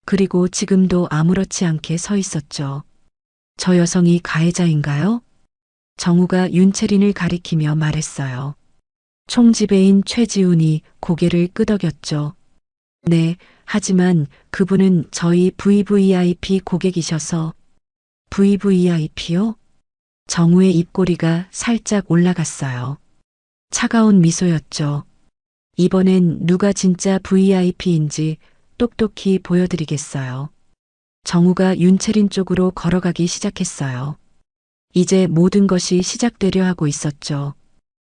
그리고 지금도 아무렇지 않게 서 있었죠. 저 여성이 가해자인가요? 정우가 윤채린을 가리키며 말했어요. 총지배인 최지훈이 고개를 끄덕였죠. 네, 하지만 그분은 저희 VVIP 고객이셔서. VVIP요? 정우의 입꼬리가 살짝 올라갔어요. 차가운 미소였죠. 이번엔 누가 진짜 VIP인지 똑똑히 보여드리겠어요. 정우가 윤채린 쪽으로 걸어가기 시작했어요. 이제 모든 것이 시작되려 하고 있었죠.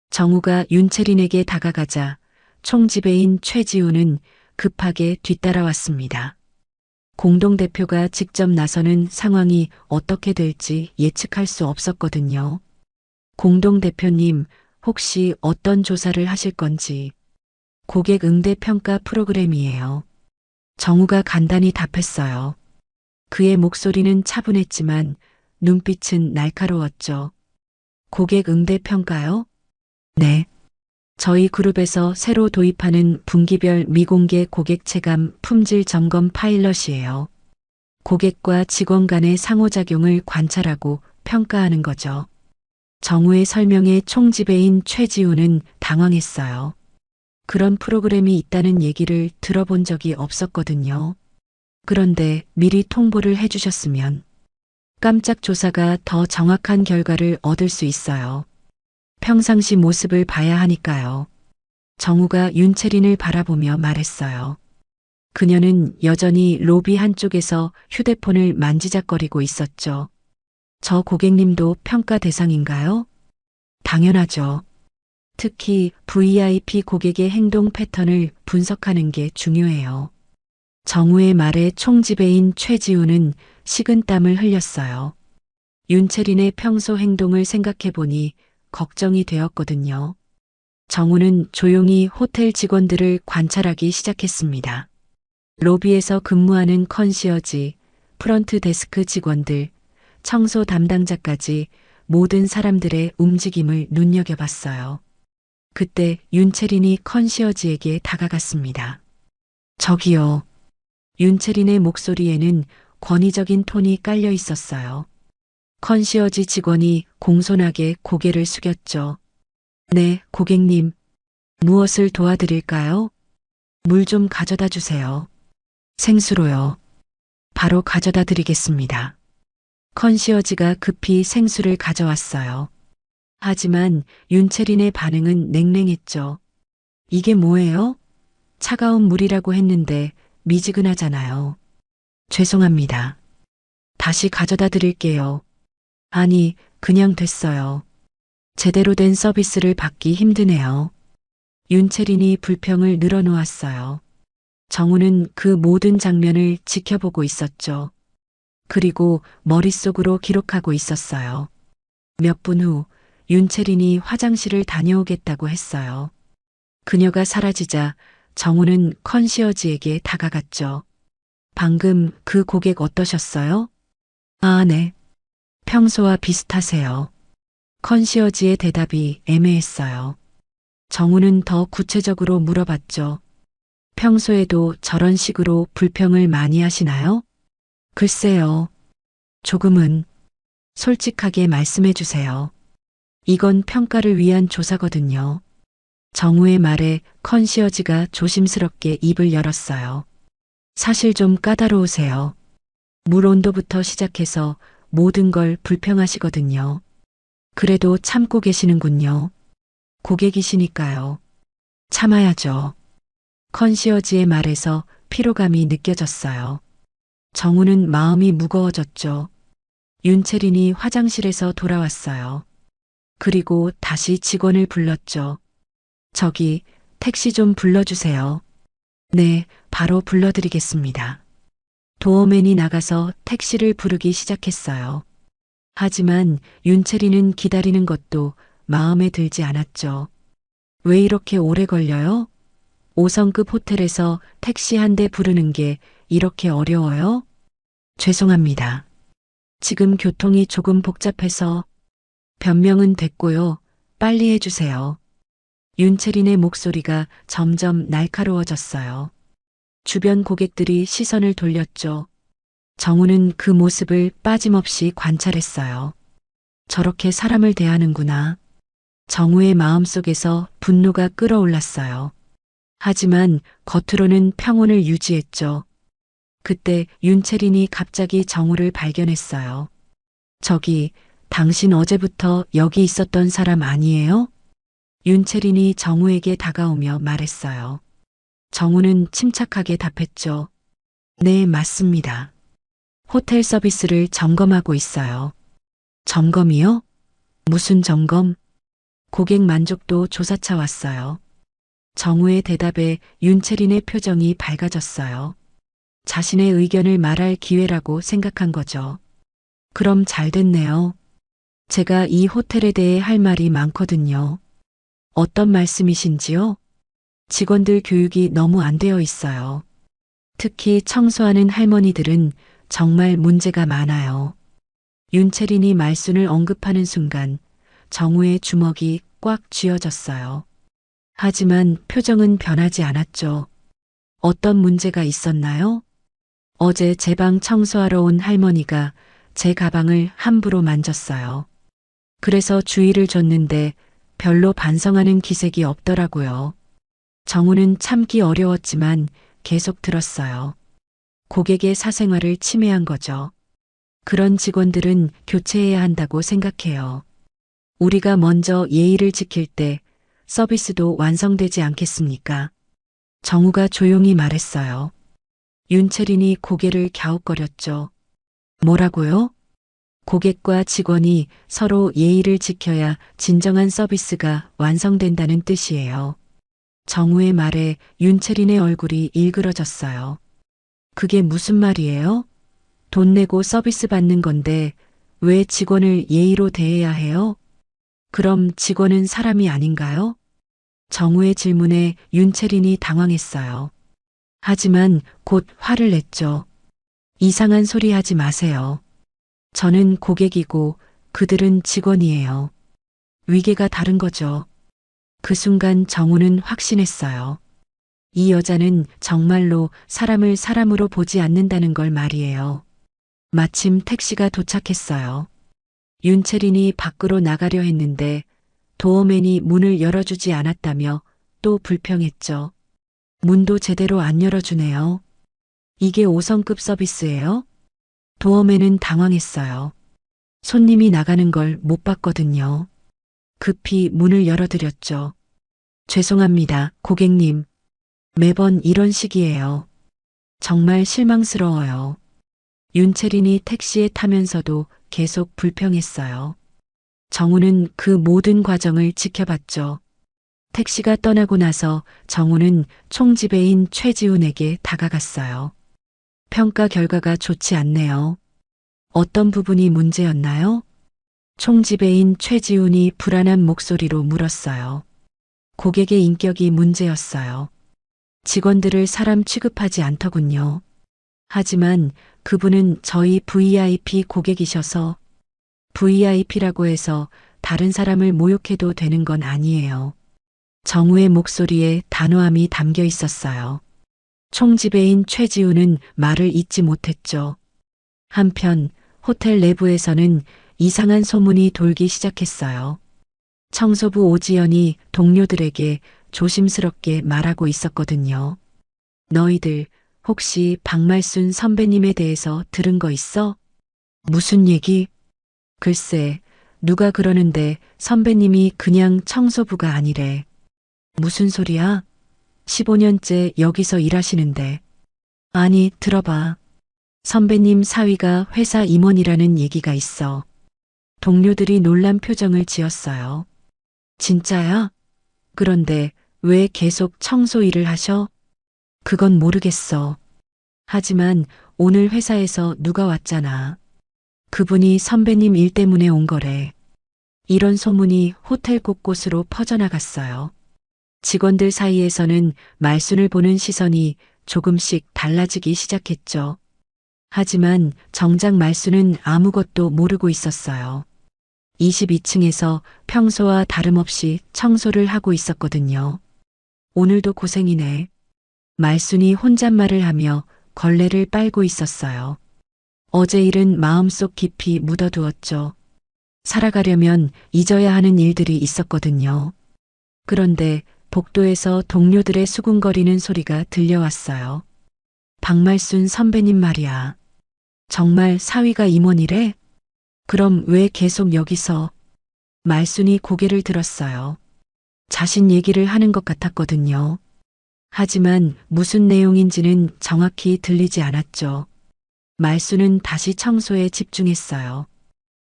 정우가 윤채린에게 다가가자 총지배인 최지훈은 급하게 뒤따라왔습니다. 공동대표가 직접 나서는 상황이 어떻게 될지 예측할 수 없었거든요. 공동대표님, 혹시 어떤 조사를 하실 건지. 고객 응대 평가 프로그램이에요. 정우가 간단히 답했어요. 그의 목소리는 차분했지만 눈빛은 날카로웠죠. 고객 응대 평가요? 네. 저희 그룹에서 새로 도입하는 분기별 미공개 고객 체감 품질 점검 파일럿이에요. 고객과 직원 간의 상호작용을 관찰하고 평가하는 거죠. 정우의 설명에 총지배인 최지우는 당황했어요. 그런 프로그램이 있다는 얘기를 들어본 적이 없었거든요. 그런데 미리 통보를 해주셨으면 깜짝 조사가 더 정확한 결과를 얻을 수 있어요. 평상시 모습을 봐야 하니까요. 정우가 윤채린을 바라보며 말했어요. 그녀는 여전히 로비 한쪽에서 휴대폰을 만지작거리고 있었죠. 저 고객님도 평가 대상인가요? 당연하죠. 특히 VIP 고객의 행동 패턴을 분석하는 게 중요해요. 정우의 말에 총지배인 최지우는 식은땀을 흘렸어요. 윤채린의 평소 행동을 생각해보니 걱정이 되었거든요. 정우는 조용히 호텔 직원들을 관찰하기 시작했습니다. 로비에서 근무하는 컨시어지, 프런트 데스크 직원들, 청소 담당자까지 모든 사람들의 움직임을 눈여겨봤어요. 그때 윤채린이 컨시어지에게 다가갔습니다. 저기요. 윤채린의 목소리에는 권위적인 톤이 깔려 있었어요. 컨시어지 직원이 공손하게 고개를 숙였죠. 네, 고객님. 무엇을 도와드릴까요? 물 좀 가져다 주세요. 생수로요. 바로 가져다 드리겠습니다. 컨시어지가 급히 생수를 가져왔어요. 하지만 윤채린의 반응은 냉랭했죠. 이게 뭐예요? 차가운 물이라고 했는데 미지근하잖아요. 죄송합니다. 다시 가져다 드릴게요. 아니, 그냥 됐어요. 제대로 된 서비스를 받기 힘드네요. 윤채린이 불평을 늘어놓았어요. 정우는 그 모든 장면을 지켜보고 있었죠. 그리고 머릿속으로 기록하고 있었어요. 몇 분 후 윤채린이 화장실을 다녀오겠다고 했어요. 그녀가 사라지자 정우는 컨시어지에게 다가갔죠. 방금 그 고객 어떠셨어요? 아, 네. 평소와 비슷하세요. 컨시어지의 대답이 애매했어요. 정우는 더 구체적으로 물어봤죠. 평소에도 저런 식으로 불평을 많이 하시나요? 글쎄요. 조금은. 솔직하게 말씀해 주세요. 이건 평가를 위한 조사거든요. 정우의 말에 컨시어지가 조심스럽게 입을 열었어요. 사실 좀 까다로우세요. 물 온도부터 시작해서 모든 걸 불평하시거든요. 그래도 참고 계시는군요. 고객이시니까요. 참아야죠. 컨시어지의 말에서 피로감이 느껴졌어요. 정우는 마음이 무거워졌죠. 윤채린이 화장실에서 돌아왔어요. 그리고 다시 직원을 불렀죠. 저기, 택시 좀 불러주세요. 네, 바로 불러드리겠습니다. 도어맨이 나가서 택시를 부르기 시작했어요. 하지만 윤채린은 기다리는 것도 마음에 들지 않았죠. 왜 이렇게 오래 걸려요? 5성급 호텔에서 택시 한 대 부르는 게 이렇게 어려워요? 죄송합니다. 지금 교통이 조금 복잡해서 변명은 됐고요. 빨리 해주세요. 윤채린의 목소리가 점점 날카로워졌어요. 주변 고객들이 시선을 돌렸죠. 정우는 그 모습을 빠짐없이 관찰했어요. 저렇게 사람을 대하는구나. 정우의 마음속에서 분노가 끓어올랐어요. 하지만 겉으로는 평온을 유지했죠. 그때 윤채린이 갑자기 정우를 발견했어요. 저기, 당신 어제부터 여기 있었던 사람 아니에요? 윤채린이 정우에게 다가오며 말했어요. 정우는 침착하게 답했죠. 네, 맞습니다. 호텔 서비스를 점검하고 있어요. 점검이요? 무슨 점검? 고객 만족도 조사차 왔어요. 정우의 대답에 윤채린의 표정이 밝아졌어요. 자신의 의견을 말할 기회라고 생각한 거죠. 그럼 잘 됐네요. 제가 이 호텔에 대해 할 말이 많거든요. 어떤 말씀이신지요? 직원들 교육이 너무 안 되어 있어요. 특히 청소하는 할머니들은 정말 문제가 많아요. 윤채린이 말순을 언급하는 순간 정우의 주먹이 꽉 쥐어졌어요. 하지만 표정은 변하지 않았죠. 어떤 문제가 있었나요? 어제 제 방 청소하러 온 할머니가 제 가방을 함부로 만졌어요. 그래서 주의를 줬는데 별로 반성하는 기색이 없더라고요. 정우는 참기 어려웠지만 계속 들었어요. 고객의 사생활을 침해한 거죠. 그런 직원들은 교체해야 한다고 생각해요. 우리가 먼저 예의를 지킬 때 서비스도 완성되지 않겠습니까? 정우가 조용히 말했어요. 윤채린이 고개를 갸웃거렸죠. 뭐라고요? 고객과 직원이 서로 예의를 지켜야 진정한 서비스가 완성된다는 뜻이에요. 정우의 말에 윤채린의 얼굴이 일그러졌어요. 그게 무슨 말이에요? 돈 내고 서비스 받는 건데 왜 직원을 예의로 대해야 해요? 그럼 직원은 사람이 아닌가요? 정우의 질문에 윤채린이 당황했어요. 하지만 곧 화를 냈죠. 이상한 소리 하지 마세요. 저는 고객이고 그들은 직원이에요. 위계가 다른 거죠. 그 순간 정우는 확신했어요. 이 여자는 정말로 사람을 사람으로 보지 않는다는 걸 말이에요. 마침 택시가 도착했어요. 윤채린이 밖으로 나가려 했는데 도어맨이 문을 열어주지 않았다며 또 불평했죠. 문도 제대로 안 열어주네요. 이게 5성급 서비스예요? 도어맨은 당황했어요. 손님이 나가는 걸 못 봤거든요. 급히 문을 열어드렸죠. 죄송합니다, 고객님. 매번 이런 식이에요. 정말 실망스러워요. 윤채린이 택시에 타면서도 계속 불평했어요. 정우는 그 모든 과정을 지켜봤죠. 택시가 떠나고 나서 정우는 총지배인 최지훈에게 다가갔어요. 평가 결과가 좋지 않네요. 어떤 부분이 문제였나요? 총지배인 최지훈이 불안한 목소리로 물었어요. 고객의 인격이 문제였어요. 직원들을 사람 취급하지 않더군요. 하지만 그분은 저희 VIP 고객이셔서 VIP라고 해서 다른 사람을 모욕해도 되는 건 아니에요. 정우의 목소리에 단호함이 담겨 있었어요. 총지배인 최지우는 말을 잇지 못했죠. 한편 호텔 내부에서는 이상한 소문이 돌기 시작했어요. 청소부 오지연이 동료들에게 조심스럽게 말하고 있었거든요. 너희들 혹시 박말순 선배님에 대해서 들은 거 있어? 무슨 얘기? 글쎄, 누가 그러는데 선배님이 그냥 청소부가 아니래. 무슨 소리야? 15년째 여기서 일하시는데. 아니, 들어봐. 선배님 사위가 회사 임원이라는 얘기가 있어. 동료들이 놀란 표정을 지었어요. 진짜야? 그런데 왜 계속 청소 일을 하셔? 그건 모르겠어. 하지만 오늘 회사에서 누가 왔잖아. 그분이 선배님 일 때문에 온 거래. 이런 소문이 호텔 곳곳으로 퍼져나갔어요. 직원들 사이에서는 말순을 보는 시선이 조금씩 달라지기 시작했죠. 하지만 정작 말순은 아무것도 모르고 있었어요. 22층에서 평소와 다름없이 청소를 하고 있었거든요. 오늘도 고생이네. 말순이 혼잣말을 하며 걸레를 빨고 있었어요. 어제 일은 마음속 깊이 묻어두었죠. 살아가려면 잊어야 하는 일들이 있었거든요. 그런데 복도에서 동료들의 수군거리는 소리가 들려왔어요. 박말순 선배님 말이야. 정말 사위가 임원이래? 그럼 왜 계속 여기서? 말순이 고개를 들었어요. 자신 얘기를 하는 것 같았거든요. 하지만 무슨 내용인지는 정확히 들리지 않았죠. 말순은 다시 청소에 집중했어요.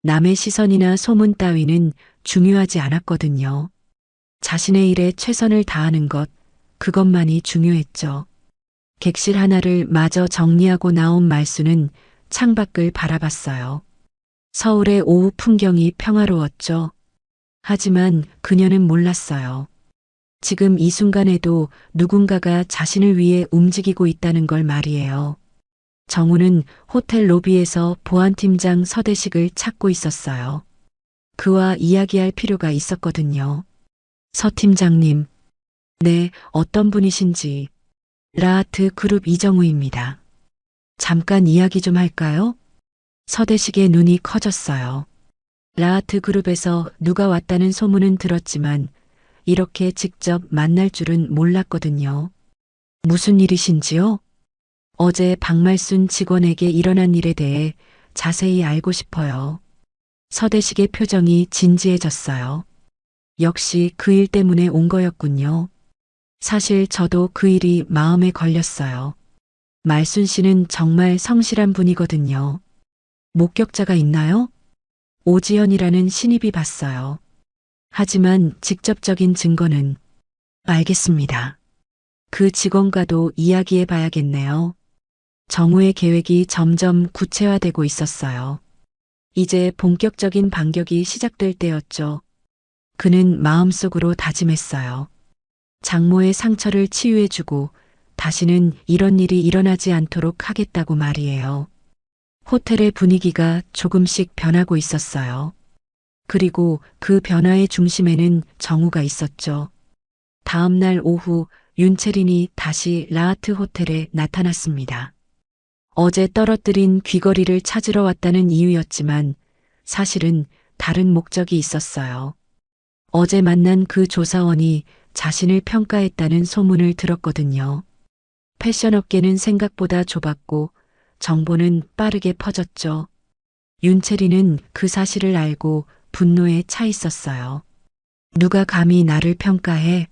남의 시선이나 소문 따위는 중요하지 않았거든요. 자신의 일에 최선을 다하는 것, 그것만이 중요했죠. 객실 하나를 마저 정리하고 나온 말순은 창밖을 바라봤어요. 서울의 오후 풍경이 평화로웠죠. 하지만 그녀는 몰랐어요. 지금 이 순간에도 누군가가 자신을 위해 움직이고 있다는 걸 말이에요. 정우는 호텔 로비에서 보안팀장 서대식을 찾고 있었어요. 그와 이야기할 필요가 있었거든요. 서 팀장님. 네, 어떤 분이신지. 라하트 그룹 이정우입니다. 잠깐 이야기 좀 할까요? 서대식의 눈이 커졌어요. 라하트 그룹에서 누가 왔다는 소문은 들었지만 이렇게 직접 만날 줄은 몰랐거든요. 무슨 일이신지요? 어제 박말순 직원에게 일어난 일에 대해 자세히 알고 싶어요. 서대식의 표정이 진지해졌어요. 역시 그 일 때문에 온 거였군요. 사실 저도 그 일이 마음에 걸렸어요. 말순 씨는 정말 성실한 분이거든요. 목격자가 있나요? 오지연이라는 신입이 봤어요. 하지만 직접적인 증거는 알겠습니다. 그 직원과도 이야기해 봐야겠네요. 정우의 계획이 점점 구체화되고 있었어요. 이제 본격적인 반격이 시작될 때였죠. 그는 마음속으로 다짐했어요. 장모의 상처를 치유해주고 다시는 이런 일이 일어나지 않도록 하겠다고 말이에요. 호텔의 분위기가 조금씩 변하고 있었어요. 그리고 그 변화의 중심에는 정우가 있었죠. 다음 날 오후 윤채린이 다시 라하트 호텔에 나타났습니다. 어제 떨어뜨린 귀걸이를 찾으러 왔다는 이유였지만 사실은 다른 목적이 있었어요. 어제 만난 그 조사원이 자신을 평가했다는 소문을 들었거든요. 패션업계는 생각보다 좁았고 정보는 빠르게 퍼졌죠. 윤채리는 그 사실을 알고 분노에 차 있었어요. 누가 감히 나를 평가해?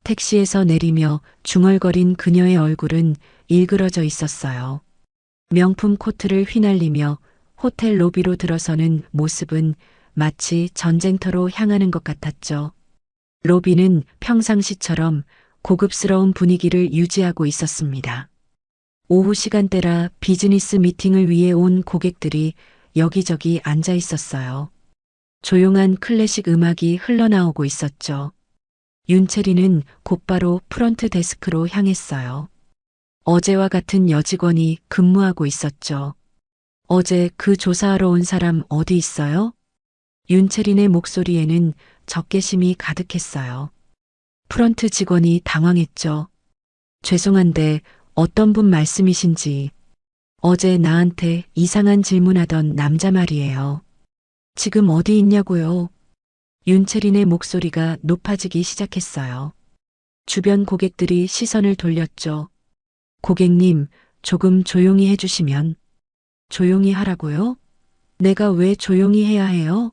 택시에서 내리며 중얼거린 그녀의 얼굴은 일그러져 있었어요. 명품 코트를 휘날리며 호텔 로비로 들어서는 모습은 마치 전쟁터로 향하는 것 같았죠. 로비는 평상시처럼 고급스러운 분위기를 유지하고 있었습니다. 오후 시간대라 비즈니스 미팅을 위해 온 고객들이 여기저기 앉아 있었어요. 조용한 클래식 음악이 흘러나오고 있었죠. 윤채리는 곧바로 프런트 데스크로 향했어요. 어제와 같은 여직원이 근무하고 있었죠. 어제 그 조사하러 온 사람 어디 있어요? 윤채린의 목소리에는 적개심이 가득했어요. 프런트 직원이 당황했죠. 죄송한데 어떤 분 말씀이신지. 어제 나한테 이상한 질문하던 남자 말이에요. 지금 어디 있냐고요? 윤채린의 목소리가 높아지기 시작했어요. 주변 고객들이 시선을 돌렸죠. 고객님, 조금 조용히 해주시면. 조용히 하라고요? 내가 왜 조용히 해야 해요?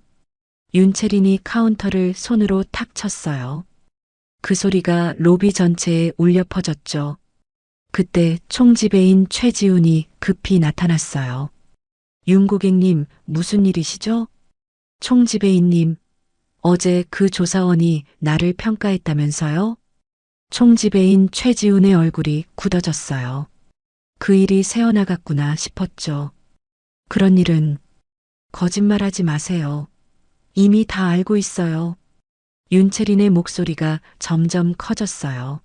윤채린이 카운터를 손으로 탁 쳤어요. 그 소리가 로비 전체에 울려 퍼졌죠. 그때 총지배인 최지훈이 급히 나타났어요. 윤 고객님, 무슨 일이시죠? 총지배인님, 어제 그 조사원이 나를 평가했다면서요? 총지배인 최지훈의 얼굴이 굳어졌어요. 그 일이 새어나갔구나 싶었죠. 그런 일은 거짓말하지 마세요. 이미 다 알고 있어요. 윤채린의 목소리가 점점 커졌어요.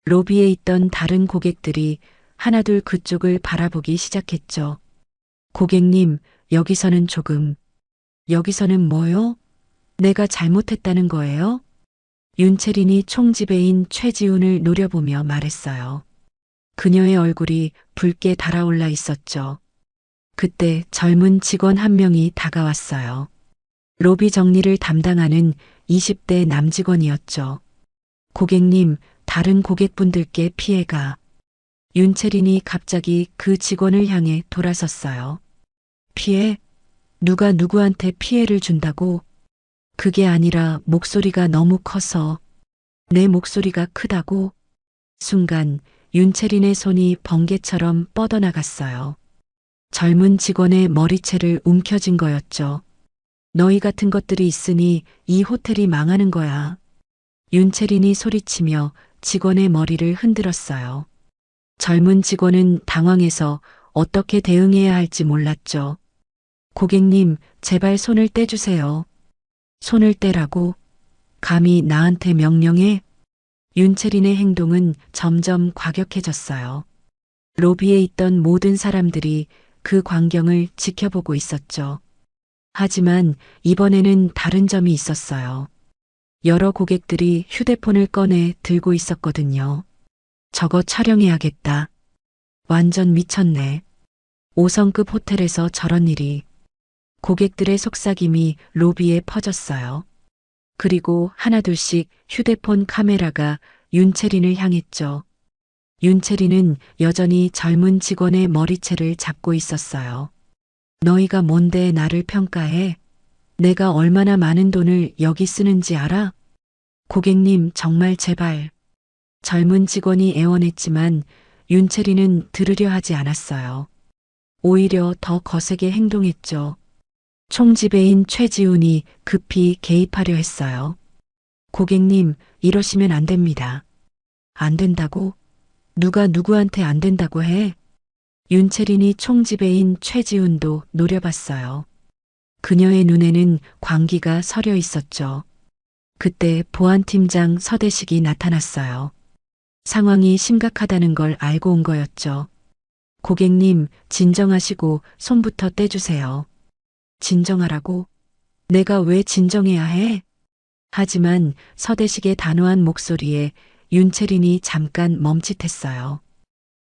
로비에 있던 다른 고객들이 하나둘 그쪽을 바라보기 시작했죠. 고객님, 여기서는 조금. 여기서는 뭐요? 내가 잘못했다는 거예요? 윤채린이 총지배인 최지훈을 노려보며 말했어요. 그녀의 얼굴이 붉게 달아올라 있었죠. 그때 젊은 직원 한 명이 다가왔어요. 로비 정리를 담당하는 20대 남직원이었죠. 고객님, 다른 고객분들께 피해가. 윤채린이 갑자기 그 직원을 향해 돌아섰어요. 피해? 누가 누구한테 피해를 준다고? 그게 아니라 목소리가 너무 커서. 내 목소리가 크다고? 순간 윤채린의 손이 번개처럼 뻗어나갔어요. 젊은 직원의 머리채를 움켜쥔 거였죠. 너희 같은 것들이 있으니 이 호텔이 망하는 거야. 윤채린이 소리치며 직원의 머리를 흔들었어요. 젊은 직원은 당황해서 어떻게 대응해야 할지 몰랐죠. 고객님, 제발 손을 떼주세요. 손을 떼라고? 감히 나한테 명령해? 윤채린의 행동은 점점 과격해졌어요. 로비에 있던 모든 사람들이 그 광경을 지켜보고 있었죠. 하지만 이번에는 다른 점이 있었어요. 여러 고객들이 휴대폰을 꺼내 들고 있었거든요. 저거 촬영해야겠다. 완전 미쳤네. 5성급 호텔에서 저런 일이. 고객들의 속삭임이 로비에 퍼졌어요. 그리고 하나둘씩 휴대폰 카메라가 윤채린을 향했죠. 윤채린은 여전히 젊은 직원의 머리채를 잡고 있었어요. 너희가 뭔데 나를 평가해? 내가 얼마나 많은 돈을 여기 쓰는지 알아? 고객님, 정말 제발. 젊은 직원이 애원했지만 윤채린은 들으려 하지 않았어요. 오히려 더 거세게 행동했죠. 총지배인 최지훈이 급히 개입하려 했어요. 고객님, 이러시면 안 됩니다. 안 된다고? 누가 누구한테 안 된다고 해? 윤채린이 총지배인 최지훈도 노려봤어요. 그녀의 눈에는 광기가 서려 있었죠. 그때 보안팀장 서대식이 나타났어요. 상황이 심각하다는 걸 알고 온 거였죠. 고객님, 진정하시고 손부터 떼주세요. 진정하라고? 내가 왜 진정해야 해? 하지만 서대식의 단호한 목소리에 윤채린이 잠깐 멈칫했어요.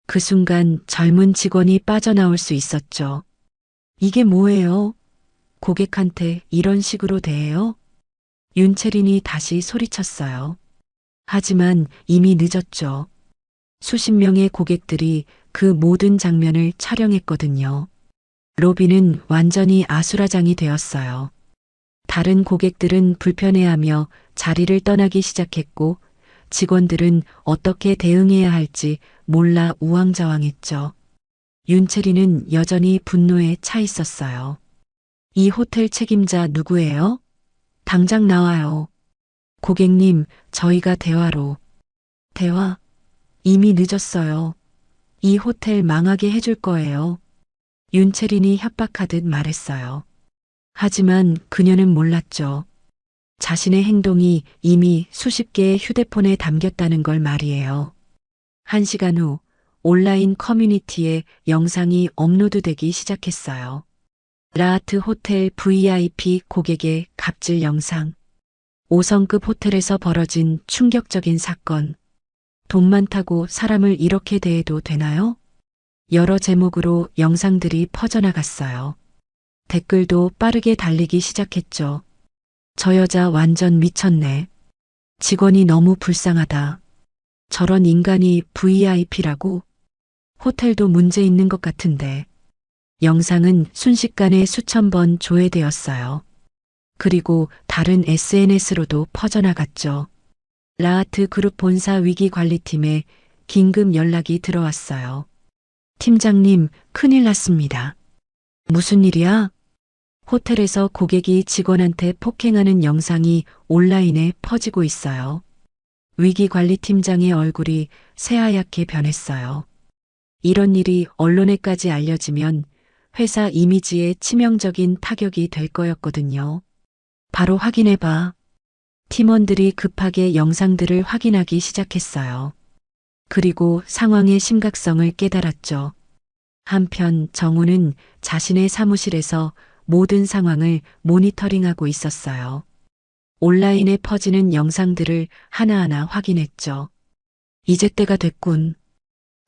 그 순간 젊은 직원이 빠져나올 수 있었죠. 이게 뭐예요? 고객한테 이런 식으로 대해요? 윤채린이 다시 소리쳤어요. 하지만 이미 늦었죠. 수십 명의 고객들이 그 모든 장면을 촬영했거든요. 로비는 완전히 아수라장이 되었어요. 다른 고객들은 불편해하며 자리를 떠나기 시작했고 직원들은 어떻게 대응해야 할지 몰라 우왕좌왕했죠. 윤채린은 여전히 분노에 차 있었어요. 이 호텔 책임자 누구예요? 당장 나와요. 고객님, 저희가 대화로. 대화? 이미 늦었어요. 이 호텔 망하게 해줄 거예요. 윤채린이 협박하듯 말했어요. 하지만 그녀는 몰랐죠. 자신의 행동이 이미 수십 개의 휴대폰에 담겼다는 걸 말이에요. 1시간 후 온라인 커뮤니티에 영상이 업로드되기 시작했어요. 라하트 호텔 VIP 고객의 갑질 영상. 5성급 호텔에서 벌어진 충격적인 사건. 돈 많다고 사람을 이렇게 대해도 되나요? 여러 제목으로 영상들이 퍼져나갔어요. 댓글도 빠르게 달리기 시작했죠. 저 여자 완전 미쳤네. 직원이 너무 불쌍하다. 저런 인간이 VIP라고? 호텔도 문제 있는 것 같은데. 영상은 순식간에 수천 번 조회되었어요. 그리고 다른 SNS로도 퍼져나갔죠. 라하트 그룹 본사 위기관리팀에 긴급 연락이 들어왔어요. 팀장님, 큰일 났습니다. 무슨 일이야? 호텔에서 고객이 직원한테 폭행하는 영상이 온라인에 퍼지고 있어요. 위기관리팀장의 얼굴이 새하얗게 변했어요. 이런 일이 언론에까지 알려지면 회사 이미지에 치명적인 타격이 될 거였거든요. 바로 확인해봐. 팀원들이 급하게 영상들을 확인하기 시작했어요. 그리고 상황의 심각성을 깨달았죠. 한편 정우는 자신의 사무실에서 모든 상황을 모니터링하고 있었어요. 온라인에 퍼지는 영상들을 하나하나 확인했죠. 이제 때가 됐군.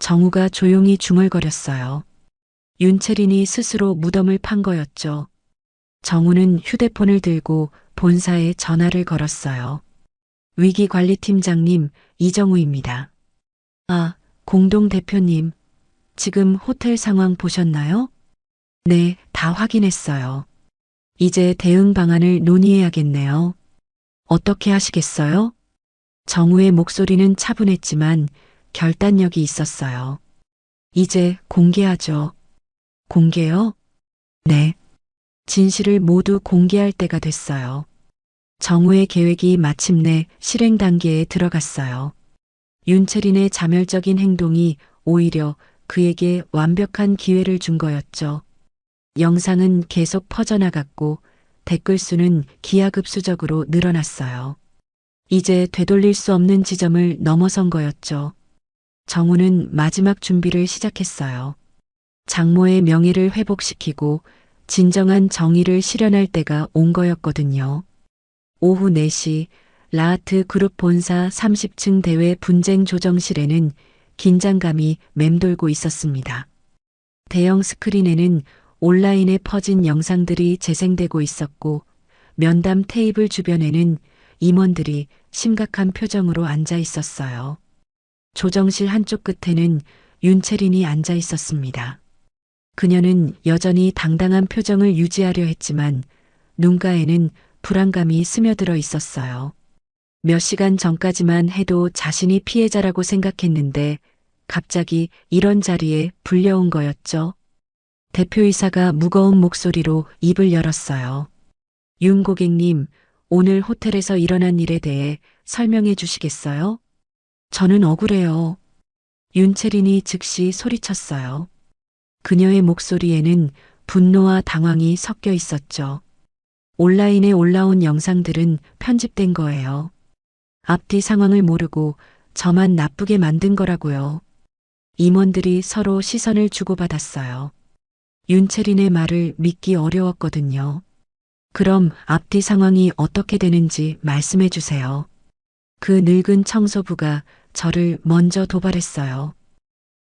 정우가 조용히 중얼거렸어요. 윤채린이 스스로 무덤을 판 거였죠. 정우는 휴대폰을 들고 본사에 전화를 걸었어요. 위기관리팀장님, 이정우입니다. 아, 공동대표님. 지금 호텔 상황 보셨나요? 네, 다 확인했어요. 이제 대응 방안을 논의해야겠네요. 어떻게 하시겠어요? 정우의 목소리는 차분했지만 결단력이 있었어요. 이제 공개하죠. 공개요? 네. 진실을 모두 공개할 때가 됐어요. 정우의 계획이 마침내 실행 단계에 들어갔어요. 윤채린의 자멸적인 행동이 오히려 그에게 완벽한 기회를 준 거였죠. 영상은 계속 퍼져나갔고 댓글 수는 기하급수적으로 늘어났어요. 이제 되돌릴 수 없는 지점을 넘어선 거였죠. 정우는 마지막 준비를 시작했어요. 장모의 명예를 회복시키고 진정한 정의를 실현할 때가 온 거였거든요. 오후 4시 라하트 그룹 본사 30층 대외 분쟁 조정실에는 긴장감이 맴돌고 있었습니다. 대형 스크린에는 온라인에 퍼진 영상들이 재생되고 있었고 면담 테이블 주변에는 임원들이 심각한 표정으로 앉아 있었어요. 조정실 한쪽 끝에는 윤채린이 앉아 있었습니다. 그녀는 여전히 당당한 표정을 유지하려 했지만 눈가에는 불안감이 스며들어 있었어요. 몇 시간 전까지만 해도 자신이 피해자라고 생각했는데 갑자기 이런 자리에 불려온 거였죠. 대표이사가 무거운 목소리로 입을 열었어요. 윤 고객님, 오늘 호텔에서 일어난 일에 대해 설명해 주시겠어요? 저는 억울해요. 윤채린이 즉시 소리쳤어요. 그녀의 목소리에는 분노와 당황이 섞여 있었죠. 온라인에 올라온 영상들은 편집된 거예요. 앞뒤 상황을 모르고 저만 나쁘게 만든 거라고요. 임원들이 서로 시선을 주고받았어요. 윤채린의 말을 믿기 어려웠거든요. 그럼 앞뒤 상황이 어떻게 되는지 말씀해 주세요. 그 늙은 청소부가 저를 먼저 도발했어요.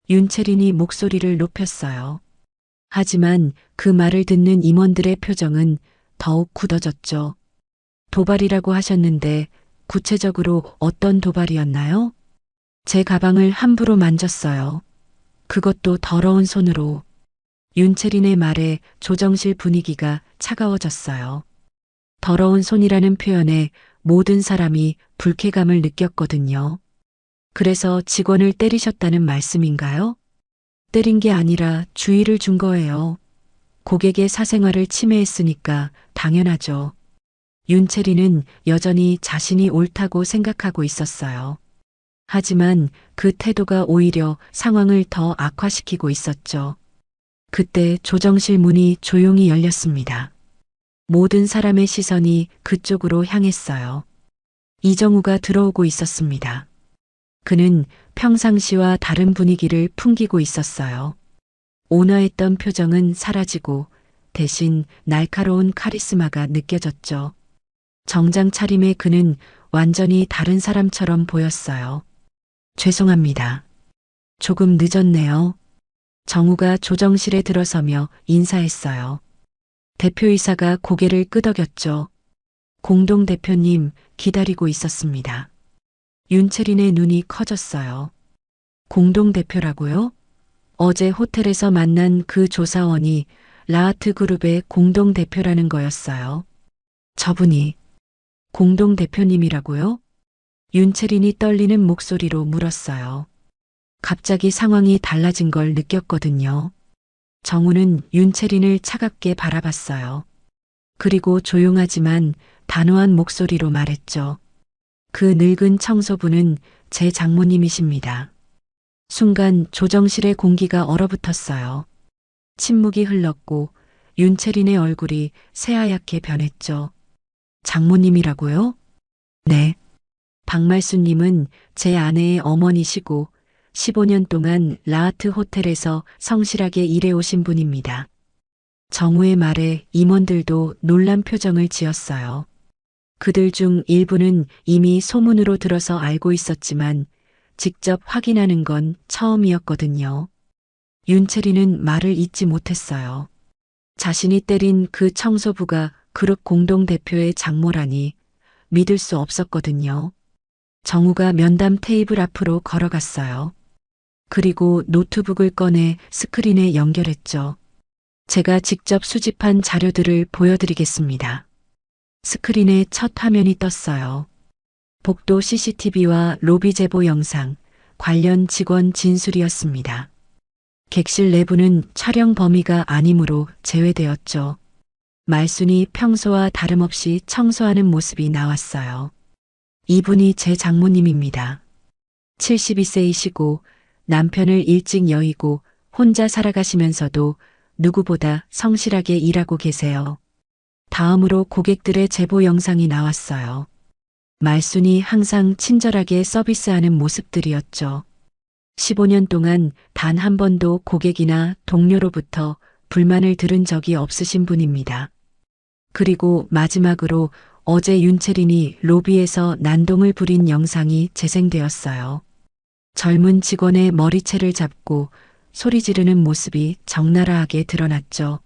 윤채린이 목소리를 높였어요. 하지만 그 말을 듣는 임원들의 표정은 더욱 굳어졌죠. 도발이라고 하셨는데 구체적으로 어떤 도발이었나요? 제 가방을 함부로 만졌어요. 그것도 더러운 손으로. 윤채린의 말에 조정실 분위기가 차가워졌어요. 더러운 손이라는 표현에 모든 사람이 불쾌감을 느꼈거든요. 그래서 직원을 때리셨다는 말씀인가요? 때린 게 아니라 주의를 준 거예요. 고객의 사생활을 침해했으니까 당연하죠. 윤채린은 여전히 자신이 옳다고 생각하고 있었어요. 하지만 그 태도가 오히려 상황을 더 악화시키고 있었죠. 그때 조정실 문이 조용히 열렸습니다. 모든 사람의 시선이 그쪽으로 향했어요. 이정우가 들어오고 있었습니다. 그는 평상시와 다른 분위기를 풍기고 있었어요. 온화했던 표정은 사라지고 대신 날카로운 카리스마가 느껴졌죠. 정장 차림의 그는 완전히 다른 사람처럼 보였어요. 죄송합니다. 조금 늦었네요. 정우가 조정실에 들어서며 인사했어요. 대표이사가 고개를 끄덕였죠. 공동대표님 기다리고 있었습니다. 윤채린의 눈이 커졌어요. 공동대표라고요? 어제 호텔에서 만난 그 조사원이 라하트 그룹의 공동대표라는 거였어요. 저분이 공동대표님이라고요? 윤채린이 떨리는 목소리로 물었어요. 갑자기 상황이 달라진 걸 느꼈거든요. 정우는 윤채린을 차갑게 바라봤어요. 그리고 조용하지만 단호한 목소리로 말했죠. 그 늙은 청소부는 제 장모님이십니다. 순간 조정실의 공기가 얼어붙었어요. 침묵이 흘렀고 윤채린의 얼굴이 새하얗게 변했죠. 장모님이라고요? 네. 박말수님은 제 아내의 어머니시고 15년 동안 라하트 호텔에서 성실하게 일해오신 분입니다. 정우의 말에 임원들도 놀란 표정을 지었어요. 그들 중 일부는 이미 소문으로 들어서 알고 있었지만 직접 확인하는 건 처음이었거든요. 윤채린은 말을 잇지 못했어요. 자신이 때린 그 청소부가 그룹 공동대표의 장모라니 믿을 수 없었거든요. 정우가 면담 테이블 앞으로 걸어갔어요. 그리고 노트북을 꺼내 스크린에 연결했죠. 제가 직접 수집한 자료들을 보여드리겠습니다. 스크린에 첫 화면이 떴어요. 복도 CCTV와 로비 제보 영상, 관련 직원 진술이었습니다. 객실 내부는 촬영 범위가 아니므로 제외되었죠. 말순이 평소와 다름없이 청소하는 모습이 나왔어요. 이분이 제 장모님입니다. 72세이시고 남편을 일찍 여의고 혼자 살아가시면서도 누구보다 성실하게 일하고 계세요. 다음으로 고객들의 제보 영상이 나왔어요. 말순이 항상 친절하게 서비스하는 모습들이었죠. 15년 동안 단 한 번도 고객이나 동료로부터 불만을 들은 적이 없으신 분입니다. 그리고 마지막으로 어제 윤채린이 로비에서 난동을 부린 영상이 재생되었어요. 젊은 직원의 머리채를 잡고 소리 지르는 모습이 적나라하게 드러났죠.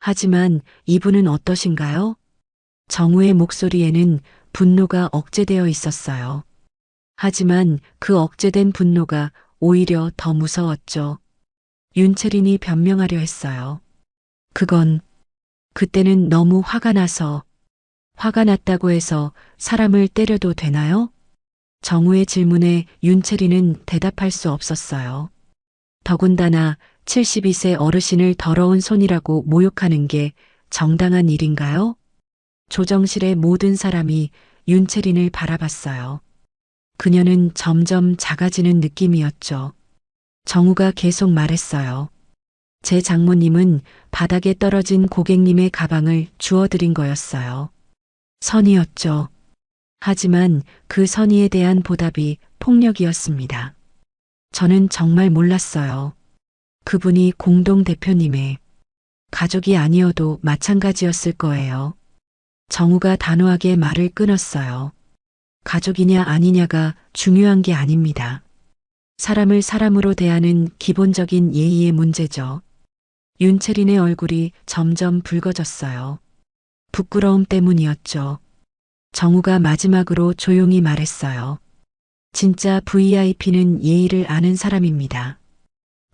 하지만 이분은 어떠신가요? 정우의 목소리에는 분노가 억제되어 있었어요. 하지만 그 억제된 분노가 오히려 더 무서웠죠. 윤채린이 변명하려 했어요. 그때는 너무 화가 났다고 해서 사람을 때려도 되나요? 정우의 질문에 윤채린은 대답할 수 없었어요. 더군다나 72세 어르신을 더러운 손이라고 모욕하는 게 정당한 일인가요? 조정실의 모든 사람이 윤채린을 바라봤어요. 그녀는 점점 작아지는 느낌이었죠. 정우가 계속 말했어요. 제 장모님은 바닥에 떨어진 고객님의 가방을 주워드린 거였어요. 선의였죠. 하지만 그 선의에 대한 보답이 폭력이었습니다. 저는 정말 몰랐어요. 그분이 공동대표님의 가족이 아니어도 마찬가지였을 거예요. 정우가 단호하게 말을 끊었어요. 가족이냐 아니냐가 중요한 게 아닙니다. 사람을 사람으로 대하는 기본적인 예의의 문제죠. 윤채린의 얼굴이 점점 붉어졌어요. 부끄러움 때문이었죠. 정우가 마지막으로 조용히 말했어요. 진짜 VIP는 예의를 아는 사람입니다.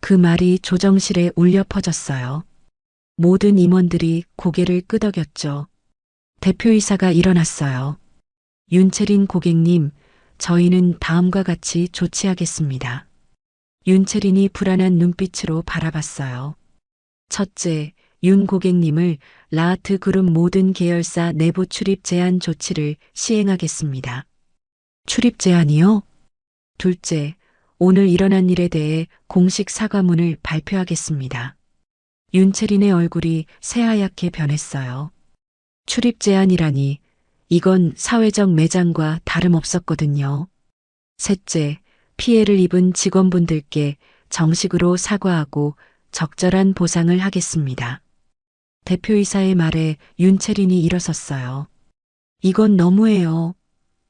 그 말이 조정실에 울려 퍼졌어요. 모든 임원들이 고개를 끄덕였죠. 대표이사가 일어났어요. 윤채린 고객님, 저희는 다음과 같이 조치하겠습니다. 윤채린이 불안한 눈빛으로 바라봤어요. 첫째, 윤 고객님을 라하트 그룹 모든 계열사 내부 출입 제한 조치를 시행하겠습니다. 출입 제한이요? 둘째, 오늘 일어난 일에 대해 공식 사과문을 발표하겠습니다. 윤채린의 얼굴이 새하얗게 변했어요. 출입 제한이라니 이건 사회적 매장과 다름없었거든요. 셋째, 피해를 입은 직원분들께 정식으로 사과하고 적절한 보상을 하겠습니다. 대표이사의 말에 윤채린이 일어섰어요. 이건 너무해요.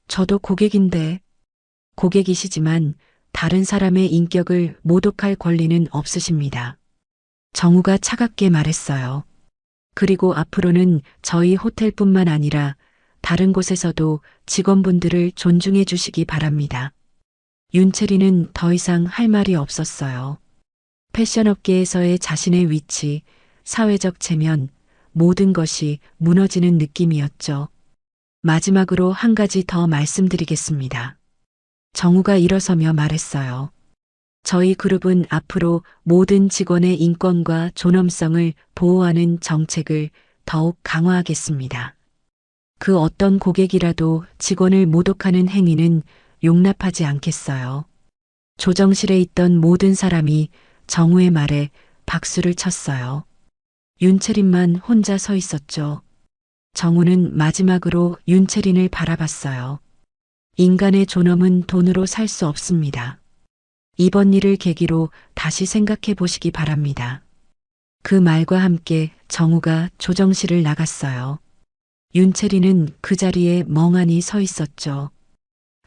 저도 고객인데. 고객이시지만 다른 사람의 인격을 모독할 권리는 없으십니다. 정우가 차갑게 말했어요. 그리고 앞으로는 저희 호텔뿐만 아니라 다른 곳에서도 직원분들을 존중해 주시기 바랍니다. 윤채린은 더 이상 할 말이 없었어요. 패션업계에서의 자신의 위치, 사회적 체면, 모든 것이 무너지는 느낌이었죠. 마지막으로 한 가지 더 말씀드리겠습니다. 정우가 일어서며 말했어요. 저희 그룹은 앞으로 모든 직원의 인권과 존엄성을 보호하는 정책을 더욱 강화하겠습니다. 그 어떤 고객이라도 직원을 모독하는 행위는 용납하지 않겠어요. 조정실에 있던 모든 사람이 정우의 말에 박수를 쳤어요. 윤채린만 혼자 서 있었죠. 정우는 마지막으로 윤채린을 바라봤어요. 인간의 존엄은 돈으로 살 수 없습니다. 이번 일을 계기로 다시 생각해 보시기 바랍니다. 그 말과 함께 정우가 조정실을 나갔어요. 윤채린은 그 자리에 멍하니 서 있었죠.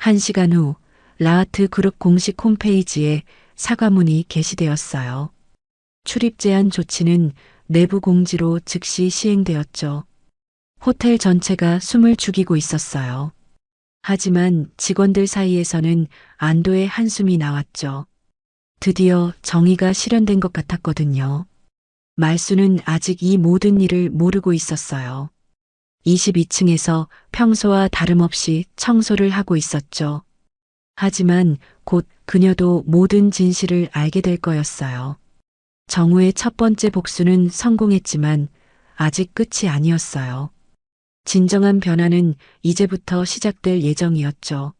1시간 후 라하트 그룹 공식 홈페이지에 사과문이 게시되었어요. 출입 제한 조치는 내부 공지로 즉시 시행되었죠. 호텔 전체가 숨을 죽이고 있었어요. 하지만 직원들 사이에서는 안도의 한숨이 나왔죠. 드디어 정의가 실현된 것 같았거든요. 말수는 아직 이 모든 일을 모르고 있었어요. 22층에서 평소와 다름없이 청소를 하고 있었죠. 하지만 곧 그녀도 모든 진실을 알게 될 거였어요. 정우의 첫 번째 복수는 성공했지만 아직 끝이 아니었어요. 진정한 변화는 이제부터 시작될 예정이었죠.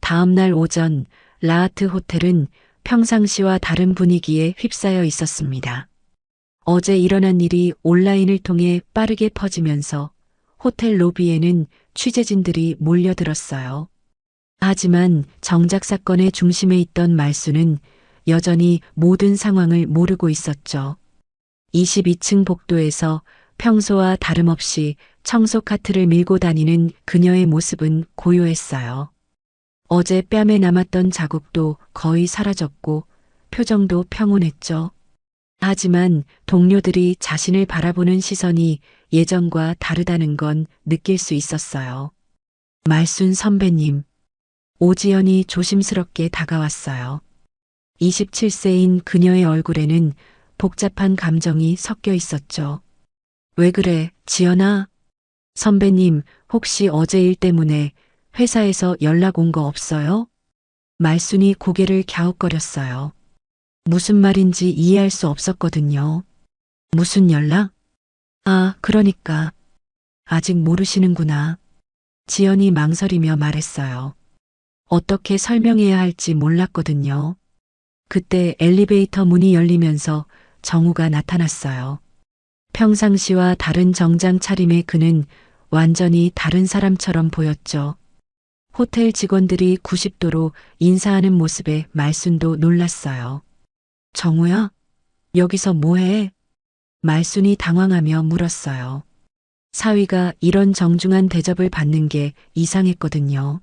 다음 날 오전 라하트 호텔은 평상시와 다른 분위기에 휩싸여 있었습니다. 어제 일어난 일이 온라인을 통해 빠르게 퍼지면서 호텔 로비에는 취재진들이 몰려들었어요. 하지만 정작 사건의 중심에 있던 말수는 여전히 모든 상황을 모르고 있었죠. 22층 복도에서 평소와 다름없이 청소 카트를 밀고 다니는 그녀의 모습은 고요했어요. 어제 뺨에 남았던 자국도 거의 사라졌고 표정도 평온했죠. 하지만 동료들이 자신을 바라보는 시선이 예전과 다르다는 건 느낄 수 있었어요. 말순 선배님. 오지연이 조심스럽게 다가왔어요. 27세인 그녀의 얼굴에는 복잡한 감정이 섞여 있었죠. 왜 그래, 지연아? 선배님, 혹시 어제 일 때문에 회사에서 연락 온 거 없어요? 말순이 고개를 갸웃거렸어요. 무슨 말인지 이해할 수 없었거든요. 무슨 연락? 아, 그러니까. 아직 모르시는구나. 지연이 망설이며 말했어요. 어떻게 설명해야 할지 몰랐거든요. 그때 엘리베이터 문이 열리면서 정우가 나타났어요. 평상시와 다른 정장 차림의 그는 완전히 다른 사람처럼 보였죠. 호텔 직원들이 90도로 인사하는 모습에 말순도 놀랐어요. 정우야? 여기서 뭐해? 말순이 당황하며 물었어요. 사위가 이런 정중한 대접을 받는 게 이상했거든요.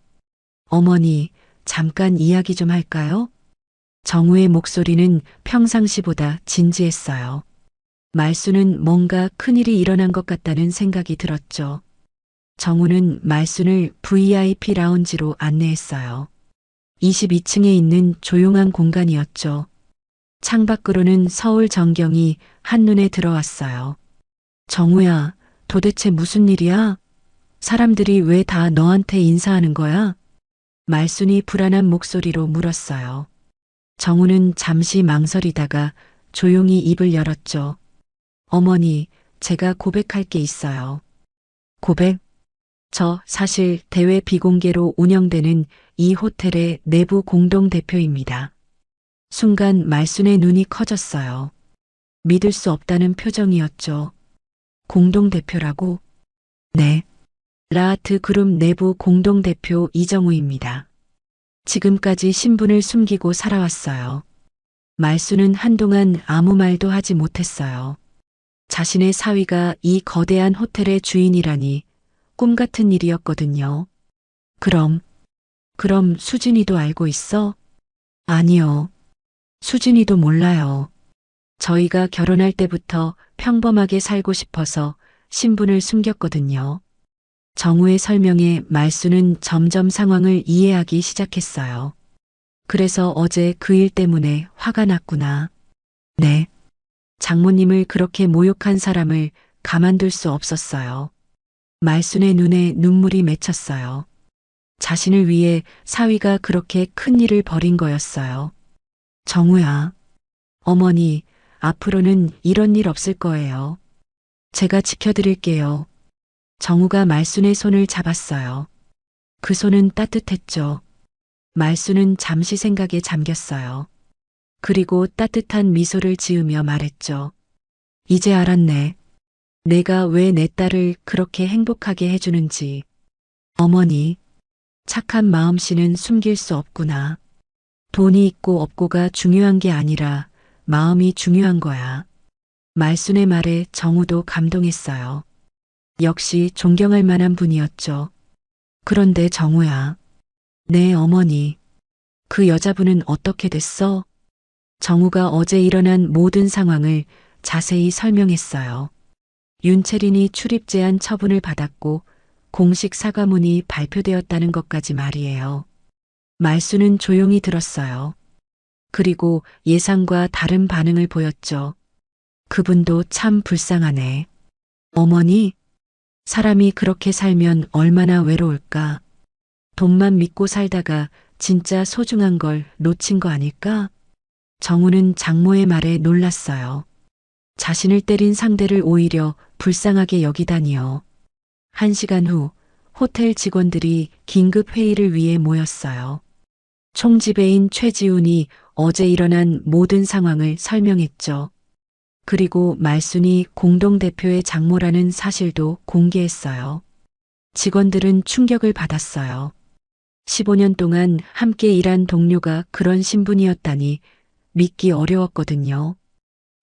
어머니, 잠깐 이야기 좀 할까요? 정우의 목소리는 평상시보다 진지했어요. 말순은 뭔가 큰일이 일어난 것 같다는 생각이 들었죠. 정우는 말순을 VIP 라운지로 안내했어요. 22층에 있는 조용한 공간이었죠. 창밖으로는 서울 전경이 한눈에 들어왔어요. 정우야, 도대체 무슨 일이야? 사람들이 왜 다 너한테 인사하는 거야? 말순이 불안한 목소리로 물었어요. 정우는 잠시 망설이다가 조용히 입을 열었죠. 어머니, 제가 고백할 게 있어요. 고백? 저 사실 대외 비공개로 운영되는 이 호텔의 내부 공동대표입니다. 순간 말순의 눈이 커졌어요. 믿을 수 없다는 표정이었죠. 공동대표라고? 네. 라하트 그룹 내부 공동대표 이정우입니다. 지금까지 신분을 숨기고 살아왔어요. 말순은 한동안 아무 말도 하지 못했어요. 자신의 사위가 이 거대한 호텔의 주인이라니 꿈 같은 일이었거든요. 그럼 수진이도 알고 있어? 아니요. 수진이도 몰라요. 저희가 결혼할 때부터 평범하게 살고 싶어서 신분을 숨겼거든요. 정우의 설명에 말순은 점점 상황을 이해하기 시작했어요. 그래서 어제 그 일 때문에 화가 났구나. 네. 장모님을 그렇게 모욕한 사람을 가만둘 수 없었어요. 말순의 눈에 눈물이 맺혔어요. 자신을 위해 사위가 그렇게 큰 일을 벌인 거였어요. 정우야. 어머니, 앞으로는 이런 일 없을 거예요. 제가 지켜드릴게요. 정우가 말순의 손을 잡았어요. 그 손은 따뜻했죠. 말순은 잠시 생각에 잠겼어요. 그리고 따뜻한 미소를 지으며 말했죠. 이제 알았네. 내가 왜 내 딸을 그렇게 행복하게 해주는지. 어머니, 착한 마음씨는 숨길 수 없구나. 돈이 있고 없고가 중요한 게 아니라 마음이 중요한 거야. 말순의 말에 정우도 감동했어요. 역시 존경할 만한 분이었죠. 그런데 정우야. 네, 어머니. 그 여자분은 어떻게 됐어? 정우가 어제 일어난 모든 상황을 자세히 설명했어요. 윤채린이 출입 제한 처분을 받았고 공식 사과문이 발표되었다는 것까지 말이에요. 말순은 조용히 들었어요. 그리고 예상과 다른 반응을 보였죠. 그분도 참 불쌍하네. 어머니, 사람이 그렇게 살면 얼마나 외로울까? 돈만 믿고 살다가 진짜 소중한 걸 놓친 거 아닐까? 정우는 장모의 말에 놀랐어요. 자신을 때린 상대를 오히려 불쌍하게 여기다니요. 1시간 후 호텔 직원들이 긴급 회의를 위해 모였어요. 총지배인 최지훈이 어제 일어난 모든 상황을 설명했죠. 그리고 말순이 공동대표의 장모라는 사실도 공개했어요. 직원들은 충격을 받았어요. 15년 동안 함께 일한 동료가 그런 신분이었다니 믿기 어려웠거든요.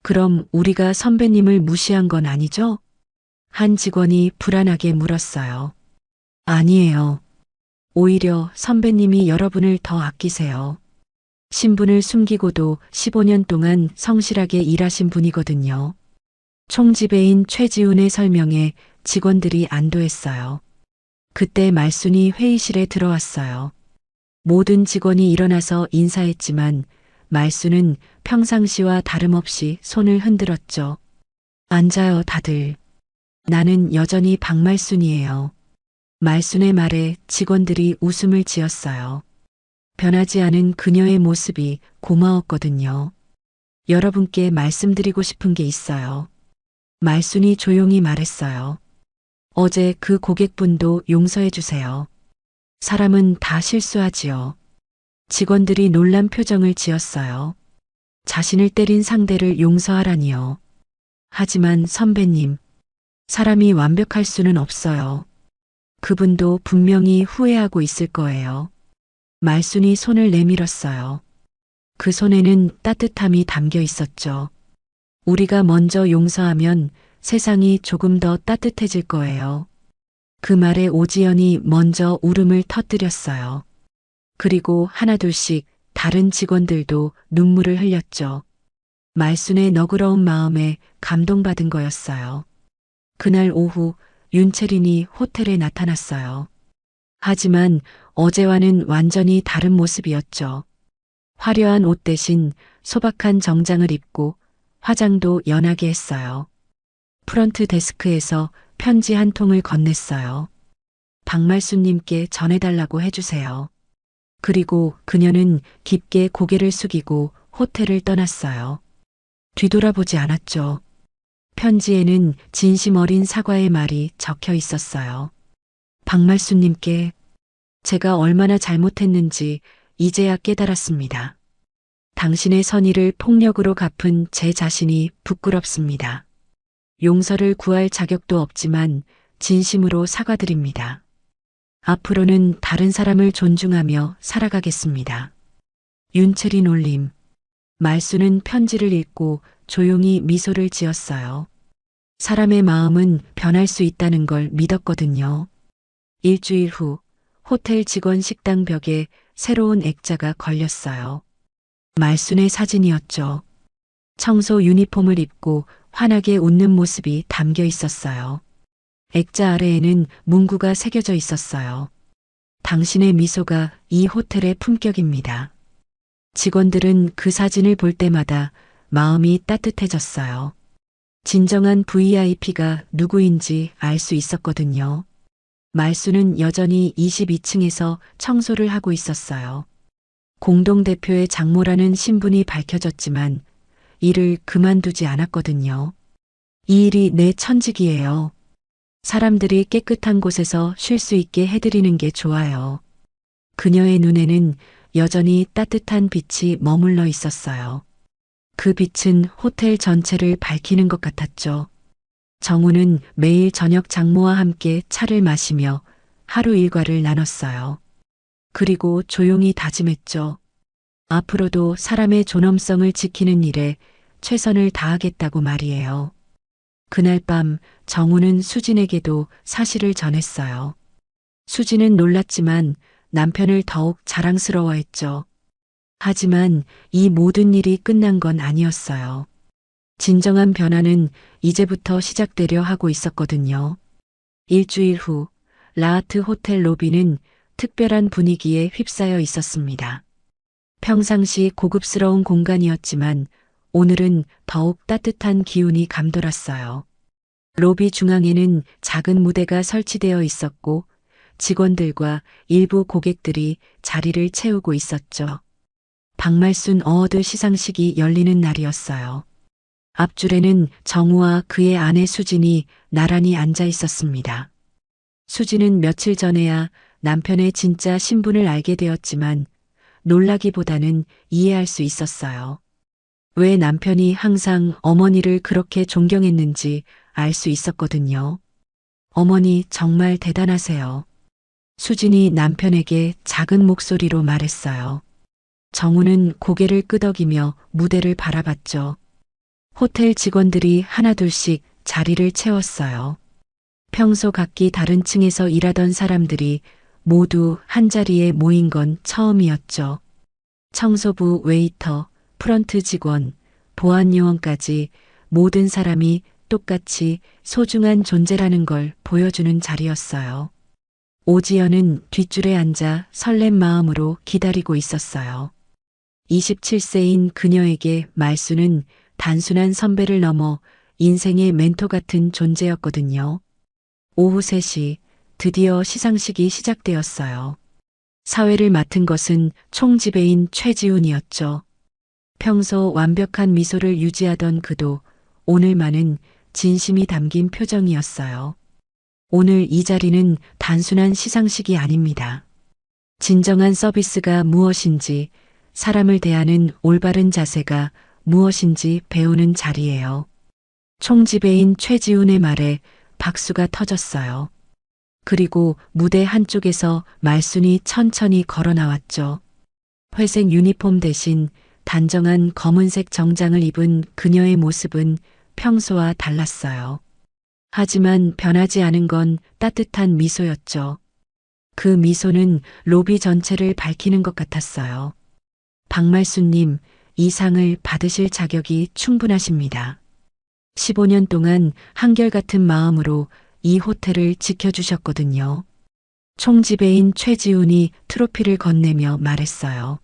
그럼 우리가 선배님을 무시한 건 아니죠? 한 직원이 불안하게 물었어요. 아니에요. 오히려 선배님이 여러분을 더 아끼세요. 신분을 숨기고도 15년 동안 성실하게 일하신 분이거든요. 총지배인 최지훈의 설명에 직원들이 안도했어요. 그때 말순이 회의실에 들어왔어요. 모든 직원이 일어나서 인사했지만 말순은 평상시와 다름없이 손을 흔들었죠. 앉아요, 다들. 나는 여전히 박말순이에요. 말순의 말에 직원들이 웃음을 지었어요. 변하지 않은 그녀의 모습이 고마웠거든요. 여러분께 말씀드리고 싶은 게 있어요. 말순이 조용히 말했어요. 어제 그 고객분도 용서해 주세요. 사람은 다 실수하지요. 직원들이 놀란 표정을 지었어요. 자신을 때린 상대를 용서하라니요. 하지만 선배님, 사람이 완벽할 수는 없어요. 그분도 분명히 후회하고 있을 거예요. 말순이 손을 내밀었어요. 그 손에는 따뜻함이 담겨 있었죠. 우리가 먼저 용서하면 세상이 조금 더 따뜻해질 거예요. 그 말에 오지연이 먼저 울음을 터뜨렸어요. 그리고 하나둘씩 다른 직원들도 눈물을 흘렸죠. 말순의 너그러운 마음에 감동받은 거였어요. 그날 오후 윤채린이 호텔에 나타났어요. 하지만 어제와는 완전히 다른 모습이었죠. 화려한 옷 대신 소박한 정장을 입고 화장도 연하게 했어요. 프런트 데스크에서 편지 한 통을 건넸어요. 박말순님께 전해달라고 해주세요. 그리고 그녀는 깊게 고개를 숙이고 호텔을 떠났어요. 뒤돌아보지 않았죠. 편지에는 진심 어린 사과의 말이 적혀 있었어요. 박말순님께 제가 얼마나 잘못했는지 이제야 깨달았습니다. 당신의 선의를 폭력으로 갚은 제 자신이 부끄럽습니다. 용서를 구할 자격도 없지만 진심으로 사과드립니다. 앞으로는 다른 사람을 존중하며 살아가겠습니다. 윤채린 올림. 말순은 편지를 읽고 조용히 미소를 지었어요. 사람의 마음은 변할 수 있다는 걸 믿었거든요. 일주일 후 호텔 직원 식당 벽에 새로운 액자가 걸렸어요. 말순의 사진이었죠. 청소 유니폼을 입고 환하게 웃는 모습이 담겨 있었어요. 액자 아래에는 문구가 새겨져 있었어요. 당신의 미소가 이 호텔의 품격입니다. 직원들은 그 사진을 볼 때마다 마음이 따뜻해졌어요. 진정한 VIP가 누구인지 알 수 있었거든요. 말순은 여전히 22층에서 청소를 하고 있었어요. 공동대표의 장모라는 신분이 밝혀졌지만 일을 그만두지 않았거든요. 이 일이 내 천직이에요. 사람들이 깨끗한 곳에서 쉴 수 있게 해드리는 게 좋아요. 그녀의 눈에는 여전히 따뜻한 빛이 머물러 있었어요. 그 빛은 호텔 전체를 밝히는 것 같았죠. 정우는 매일 저녁 장모와 함께 차를 마시며 하루 일과를 나눴어요. 그리고 조용히 다짐했죠. 앞으로도 사람의 존엄성을 지키는 일에 최선을 다하겠다고 말이에요. 그날 밤 정우는 수진에게도 사실을 전했어요. 수진은 놀랐지만 남편을 더욱 자랑스러워했죠. 하지만 이 모든 일이 끝난 건 아니었어요. 진정한 변화는 이제부터 시작되려 하고 있었거든요. 일주일 후 라하트 호텔 로비는 특별한 분위기에 휩싸여 있었습니다. 평상시 고급스러운 공간이었지만 오늘은 더욱 따뜻한 기운이 감돌았어요. 로비 중앙에는 작은 무대가 설치되어 있었고 직원들과 일부 고객들이 자리를 채우고 있었죠. 박말순 어워드 시상식이 열리는 날이었어요. 앞줄에는 정우와 그의 아내 수진이 나란히 앉아 있었습니다. 수진은 며칠 전에야 남편의 진짜 신분을 알게 되었지만 놀라기보다는 이해할 수 있었어요. 왜 남편이 항상 어머니를 그렇게 존경했는지 알 수 있었거든요. 어머니 정말 대단하세요. 수진이 남편에게 작은 목소리로 말했어요. 정우는 고개를 끄덕이며 무대를 바라봤죠. 호텔 직원들이 하나둘씩 자리를 채웠어요. 평소 각기 다른 층에서 일하던 사람들이 모두 한자리에 모인 건 처음이었죠. 청소부, 웨이터, 프런트 직원, 보안 요원까지 모든 사람이 똑같이 소중한 존재라는 걸 보여주는 자리였어요. 오지연은 뒷줄에 앉아 설렘 마음으로 기다리고 있었어요. 27세인 그녀에게 말수는 단순한 선배를 넘어 인생의 멘토 같은 존재였거든요. 오후 3시 드디어 시상식이 시작되었어요. 사회를 맡은 것은 총지배인 최지훈이었죠. 평소 완벽한 미소를 유지하던 그도 오늘만은 진심이 담긴 표정이었어요. 오늘 이 자리는 단순한 시상식이 아닙니다. 진정한 서비스가 무엇인지, 사람을 대하는 올바른 자세가 무엇인지 배우는 자리예요. 총지배인 최지훈의 말에 박수가 터졌어요. 그리고 무대 한쪽에서 말순이 천천히 걸어 나왔죠. 회색 유니폼 대신 단정한 검은색 정장을 입은 그녀의 모습은 평소와 달랐어요. 하지만 변하지 않은 건 따뜻한 미소였죠. 그 미소는 로비 전체를 밝히는 것 같았어요. 박말순님, 이 상을 받으실 자격이 충분하십니다. 15년 동안 한결같은 마음으로 이 호텔을 지켜주셨거든요. 총지배인 최지훈이 트로피를 건네며 말했어요.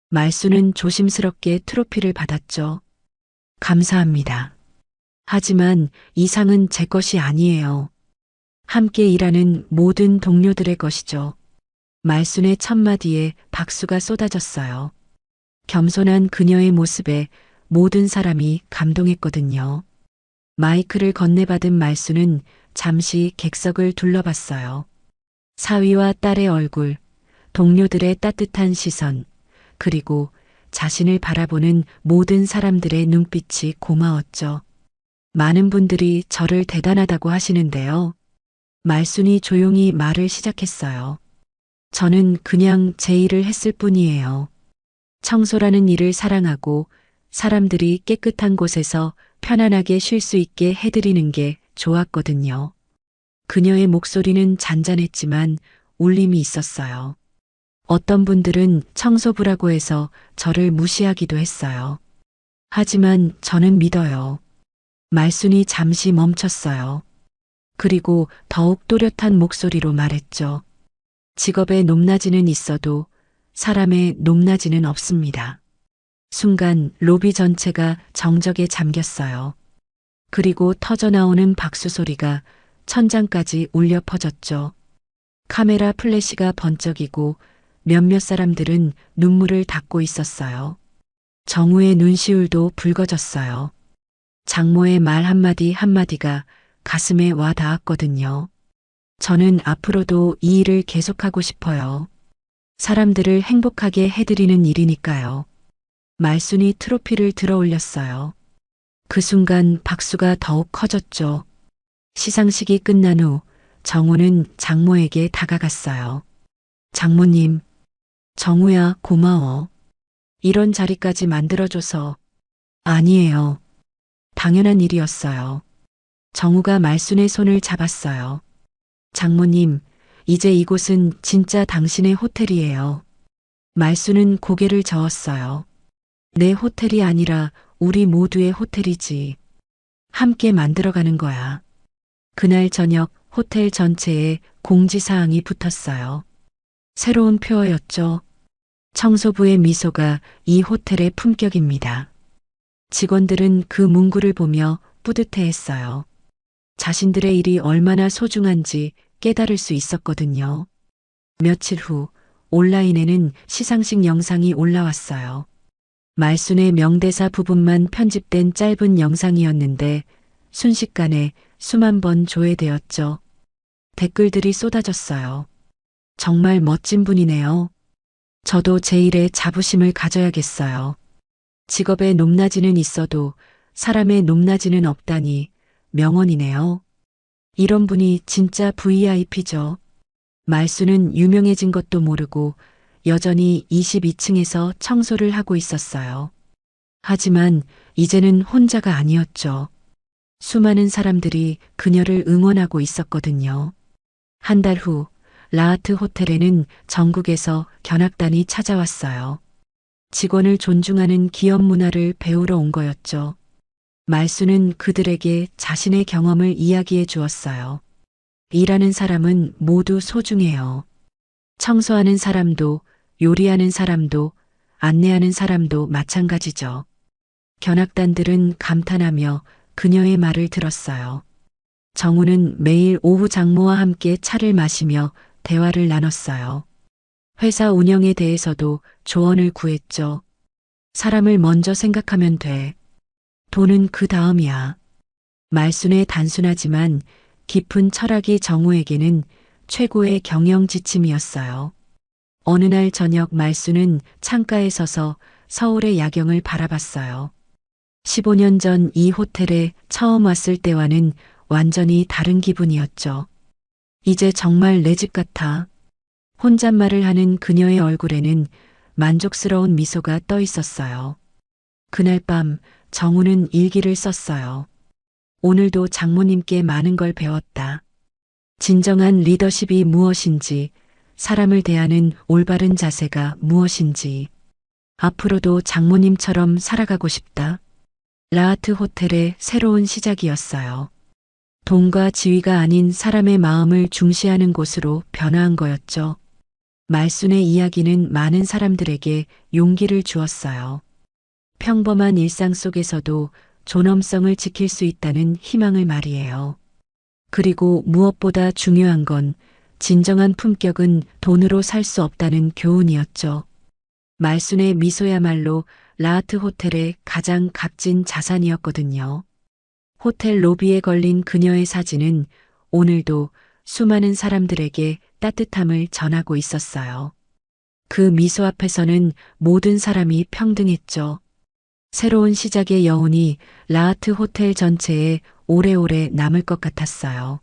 말수는 조심스럽게 트로피를 받았죠. 감사합니다. 하지만 이 상은 제 것이 아니에요. 함께 일하는 모든 동료들의 것이죠. 말순의 첫마디에 박수가 쏟아졌어요. 겸손한 그녀의 모습에 모든 사람이 감동했거든요. 마이크를 건네받은 말수는 잠시 객석을 둘러봤어요. 사위와 딸의 얼굴, 동료들의 따뜻한 시선, 그리고 자신을 바라보는 모든 사람들의 눈빛이 고마웠죠. 많은 분들이 저를 대단하다고 하시는데요. 말순이 조용히 말을 시작했어요. 저는 그냥 제 일을 했을 뿐이에요. 청소라는 일을 사랑하고 사람들이 깨끗한 곳에서 편안하게 쉴 수 있게 해드리는 게 좋았거든요. 그녀의 목소리는 잔잔했지만 울림이 있었어요. 어떤 분들은 청소부라고 해서 저를 무시하기도 했어요. 하지만 저는 믿어요. 말순이 잠시 멈췄어요. 그리고 더욱 또렷한 목소리로 말했죠. 직업의 높낮이는 있어도 사람의 높낮이는 없습니다. 순간 로비 전체가 정적에 잠겼어요. 그리고 터져나오는 박수 소리가 천장까지 울려 퍼졌죠. 카메라 플래시가 번쩍이고 몇몇 사람들은 눈물을 닦고 있었어요. 정우의 눈시울도 붉어졌어요. 장모의 말 한마디 한마디가 가슴에 와 닿았거든요. 저는 앞으로도 이 일을 계속하고 싶어요. 사람들을 행복하게 해드리는 일이니까요. 말순이 트로피를 들어 올렸어요. 그 순간 박수가 더욱 커졌죠. 시상식이 끝난 후 정우는 장모에게 다가갔어요. 장모님, 정우야 고마워. 이런 자리까지 만들어줘서. 아니에요. 당연한 일이었어요. 정우가 말순의 손을 잡았어요. 장모님, 이제 이곳은 진짜 당신의 호텔이에요. 말순은 고개를 저었어요. 내 호텔이 아니라 우리 모두의 호텔이지. 함께 만들어가는 거야. 그날 저녁 호텔 전체에 공지사항이 붙었어요. 새로운 표어였죠. 청소부의 미소가 이 호텔의 품격입니다. 직원들은 그 문구를 보며 뿌듯해했어요. 자신들의 일이 얼마나 소중한지 깨달을 수 있었거든요. 며칠 후 온라인에는 시상식 영상이 올라왔어요. 말순의 명대사 부분만 편집된 짧은 영상이었는데 순식간에 수만 번 조회되었죠. 댓글들이 쏟아졌어요. 정말 멋진 분이네요. 저도 제 일에 자부심을 가져야겠어요. 직업의 높낮이는 있어도 사람의 높낮이는 없다니 명언이네요. 이런 분이 진짜 VIP죠. 말수는 유명해진 것도 모르고 여전히 22층에서 청소를 하고 있었어요. 하지만 이제는 혼자가 아니었죠. 수많은 사람들이 그녀를 응원하고 있었거든요. 한 달 후, 라하트 호텔에는 전국에서 견학단이 찾아왔어요. 직원을 존중하는 기업 문화를 배우러 온 거였죠. 말수는 그들에게 자신의 경험을 이야기해 주었어요. 일하는 사람은 모두 소중해요. 청소하는 사람도, 요리하는 사람도, 안내하는 사람도 마찬가지죠. 견학단들은 감탄하며 그녀의 말을 들었어요. 정우는 매일 오후 장모와 함께 차를 마시며 대화를 나눴어요. 회사 운영에 대해서도 조언을 구했죠. 사람을 먼저 생각하면 돼. 돈은 그 다음이야. 말순의 단순하지만 깊은 철학이 정우에게는 최고의 경영 지침이었어요. 어느 날 저녁 말순은 창가에 서서 서울의 야경을 바라봤어요. 15년 전 이 호텔에 처음 왔을 때와는 완전히 다른 기분이었죠. 이제 정말 내 집 같아. 혼잣말을 하는 그녀의 얼굴에는 만족스러운 미소가 떠 있었어요. 그날 밤 정우는 일기를 썼어요. 오늘도 장모님께 많은 걸 배웠다. 진정한 리더십이 무엇인지, 사람을 대하는 올바른 자세가 무엇인지, 앞으로도 장모님처럼 살아가고 싶다. 라하트 호텔의 새로운 시작이었어요. 돈과 지위가 아닌 사람의 마음을 중시하는 곳으로 변화한 거였죠. 말순의 이야기는 많은 사람들에게 용기를 주었어요. 평범한 일상 속에서도 존엄성을 지킬 수 있다는 희망을 말이에요. 그리고 무엇보다 중요한 건 진정한 품격은 돈으로 살 수 없다는 교훈이었죠. 말순의 미소야말로 라하트 호텔의 가장 값진 자산이었거든요. 호텔 로비에 걸린 그녀의 사진은 오늘도 수많은 사람들에게 따뜻함을 전하고 있었어요. 그 미소 앞에서는 모든 사람이 평등했죠. 새로운 시작의 여운이 라하트 호텔 전체에 오래오래 남을 것 같았어요.